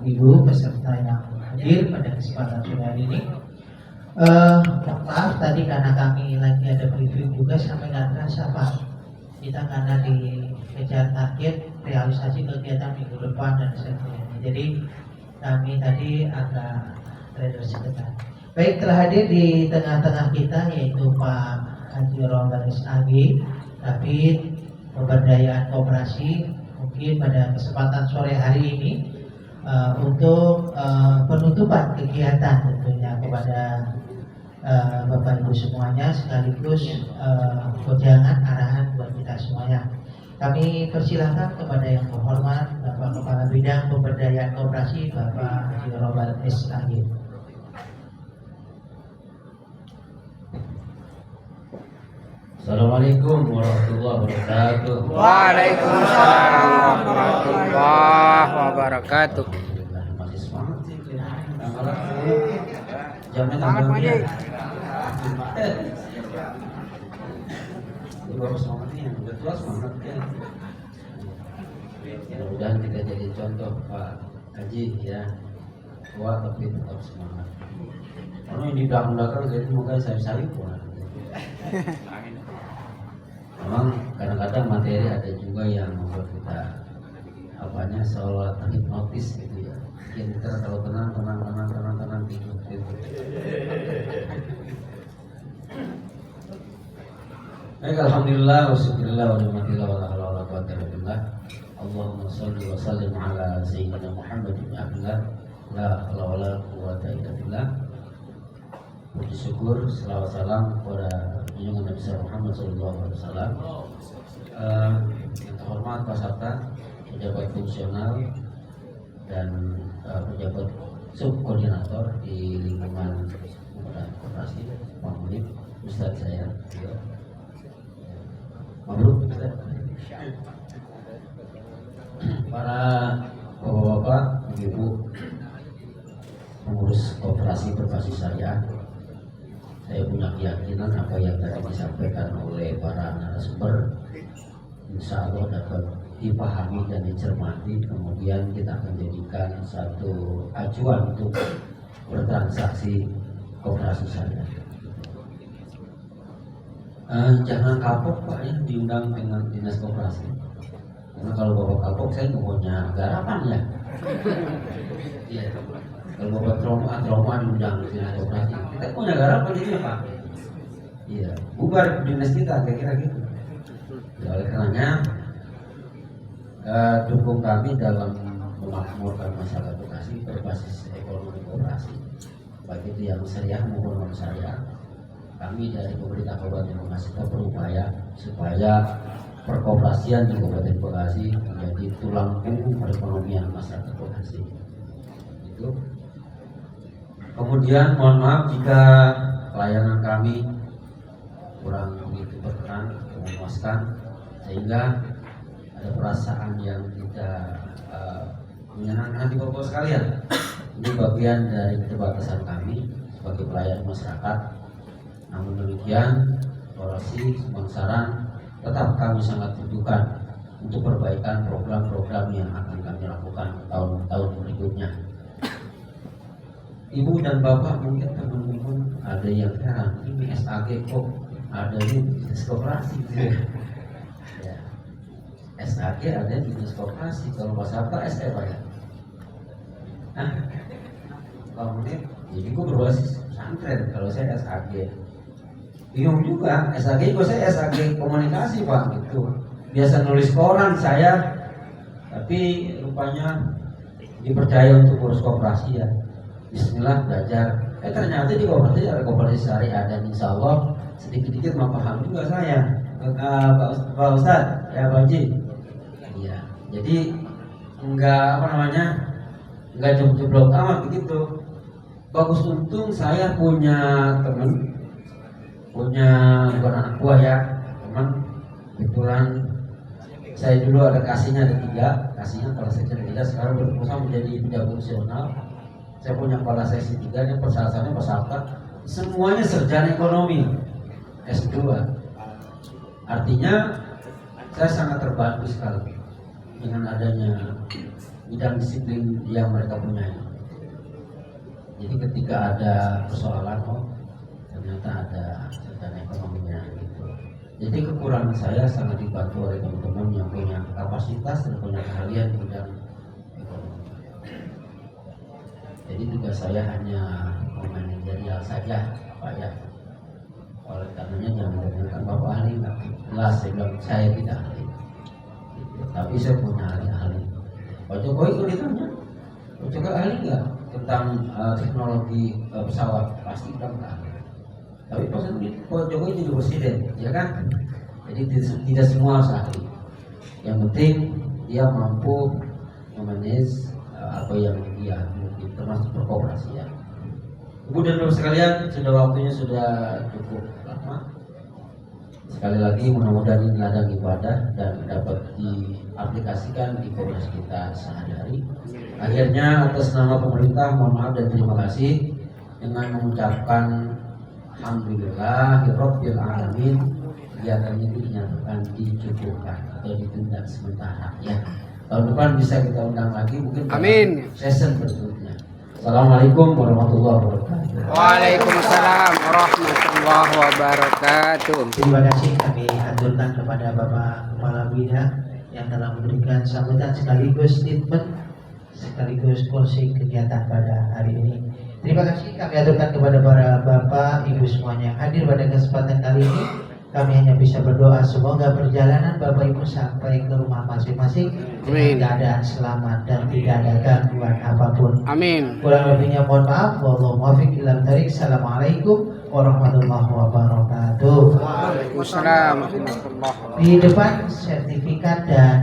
ibu peserta yang hadir pada kesempatan sore hari ini. Maaf tadi karena kami lagi ada briefing juga sampai nggak terasa Pak. Kita karena dikejar target realisasi kegiatan minggu depan dan sebagainya. Jadi kami tadi agak trader sebentar. Baik, telah hadir di tengah-tengah kita yaitu Pak Haji Rombal SAG, Kabid Pemberdayaan Koperasi. Mungkin pada kesempatan sore hari ini untuk penutupan kegiatan tentunya kepada Bapak Ibu semuanya sekaligus wejangan arahan buat kita semuanya. Kami persilahkan kepada yang terhormat Bapak Kepala Bidang Pemberdayaan Koperasi Bapak Haji Rombal SAG. Assalamualaikum warahmatullahi wabarakatuh. Waalaikumsalam warahmatullahi wabarakatuh. Masih semangat sih. Jamnya Semangat, Pak Haji. Baru semangatnya, udah tua semangatnya. Mudah-mudahan kita jadi contoh Pak Haji ya. Tua tapi tetap semangat. Karena yang di belakang-belakang jadi mungkin sayup-sayup. Memang kadang-kadang materi ada juga yang membuat kita apanya seolah terhipnotis gitu ya. Bikin kita kalau tenang tidur. Baik, alhamdulillah wasyukurillah wa ni'matillah wa la haula wa la quwwata illa billah. Allahumma shalli wa sallim ala sayyidina Muhammad bin Abdullah la haula wa la quwwata illa billah. Puji syukur, selawat salam kepada junjungan Nabi Muhammad SAW. Yang terhormat Pak Sabta, pejabat fungsional dan pejabat subkoordinator di lingkungan koperasi Pak Munib, Ustadz saya. Mabruk, Ustadz. Para bapak-bapak, ibu, pengurus koperasi berbasis syariah. Saya punya keyakinan apa yang tadi disampaikan oleh para narasumber insya Allah dapat dipahami dan dicermati, kemudian kita akan jadikan satu acuan untuk bertransaksi koperasi syariah. Jangan kapok Pak ya diundang dengan dinas koperasi, karena kalau bapak kapok saya punya garapan ya. Iya. Kalau bapak trauma diundang di dinas koperasi, kita punya garapan ini Pak. Iya, bubar dinas kita kira-kira gitu. Ya, oleh karenanya dukung kami dalam memakmurkan masyarakat Bekasi berbasis ekonomi koperasi, baik itu yang syariah maupun non syariah. Kami dari pemerintah Kabupaten Bekasi berupaya supaya perkoperasian di Kabupaten Bekasi menjadi tulang punggung perekonomian masyarakat Bekasi. Itu. Kemudian mohon maaf jika pelayanan kami kurang begitu berkenan, memuaskan, sehingga ada perasaan yang tidak menyenangkan hati bapak sekalian. Ini bagian dari keterbatasan kami sebagai pelayan masyarakat. Namun demikian, orasi Sebangsaran tetap kami sangat butuhkan untuk perbaikan program-program yang akan kami lakukan tahun-tahun berikutnya. Ibu dan bapak mungkin teman-teman ada yang heran, ini SAG kok ada di bisnis koperasi gitu ya. SAG ada di bisnis koperasi, kalau Mas apa SE Pak ya? Nah, kalau menit, jadi gue berbasis pesantren kalau saya SAG. Bingung juga, SAG kok saya SAG komunikasi Pak gitu. Biasa nulis koran saya, tapi rupanya dipercaya untuk urus koperasi ya. Bismillah belajar. Ternyata di koperasi ada koperasi syariah dan insya Allah sedikit-sedikit memahami juga saya. Pak Ustadz, ya Pak Haji. Iya. Jadi enggak enggak jeblok amat begitu. Bagus, untung saya punya teman, bukan anak buah ya, teman. Kebetulan saya dulu ada kasihnya ada 3, kasihnya kalau saya cerita sekarang berproses menjadi penjaga fungsional. Saya punya kepala seksi 3, yang persalahannya pesawat, semuanya sarjana ekonomi S2. Artinya saya sangat terbantu sekali dengan adanya bidang disiplin yang mereka punya. Jadi ketika ada persoalan, ternyata ada sarjana ekonominya gitu. Jadi kekurangan saya sangat dibantu oleh teman-teman yang punya kapasitas dan punya keahlian di bidang ekonomi. Jadi tugas saya hanya memanajerial saja, Pak ya. Oleh karenanya jangan dengarkan Bapak ahli, nggak jelas saya bilang saya tidak ahli. Tapi saya punya ahli. Pak Jokowi itu ditanya, Pak Jokowi ahli nggak tentang teknologi pesawat? Pasti bilang nggak ahli. Tapi Pak Jokowi jadi presiden, ya kan? Jadi tidak semua harus ahli. Yang penting dia mampu memanage apa yang dia miliki, termasuk berkooperasi ya. Ibu dan Bapak sekalian, sudah waktunya sudah cukup lama. Sekali lagi mudah-mudahan ini ladang ibadah dan dapat diaplikasikan di kongres kita sehari-hari. Akhirnya atas nama pemerintah mohon maaf dan terima kasih dengan mengucapkan alhamdulillah rabbil alamin, kegiatan ini dinyatakan dicukupkan atau ditunda sementara ya. Tahun depan bisa kita undang lagi mungkin Amin. Session berikutnya. Assalamualaikum warahmatullahi wabarakatuh. Waalaikumsalam warahmatullahi wabarakatuh. Terima kasih kami aturkan kepada Bapak Kepala Bina yang telah memberikan sambutan sekaligus statement sekaligus closing kegiatan pada hari ini. Terima kasih kami aturkan kepada para Bapak Ibu semuanya yang hadir pada kesempatan kali ini. Kami hanya bisa berdoa semoga perjalanan Bapak Ibu sampai ke rumah masing-masing Amin. dengan keadaan selamat dan tidak ada gangguan apapun. Amin. Kurang lebihnya mohon maaf. Wallahu muwaffiq ila thariq. Assalamualaikum warahmatullahi wabarakatuh. Waalaikumsalam warahmatullahi wabarakatuh. Di depan sertifikat dan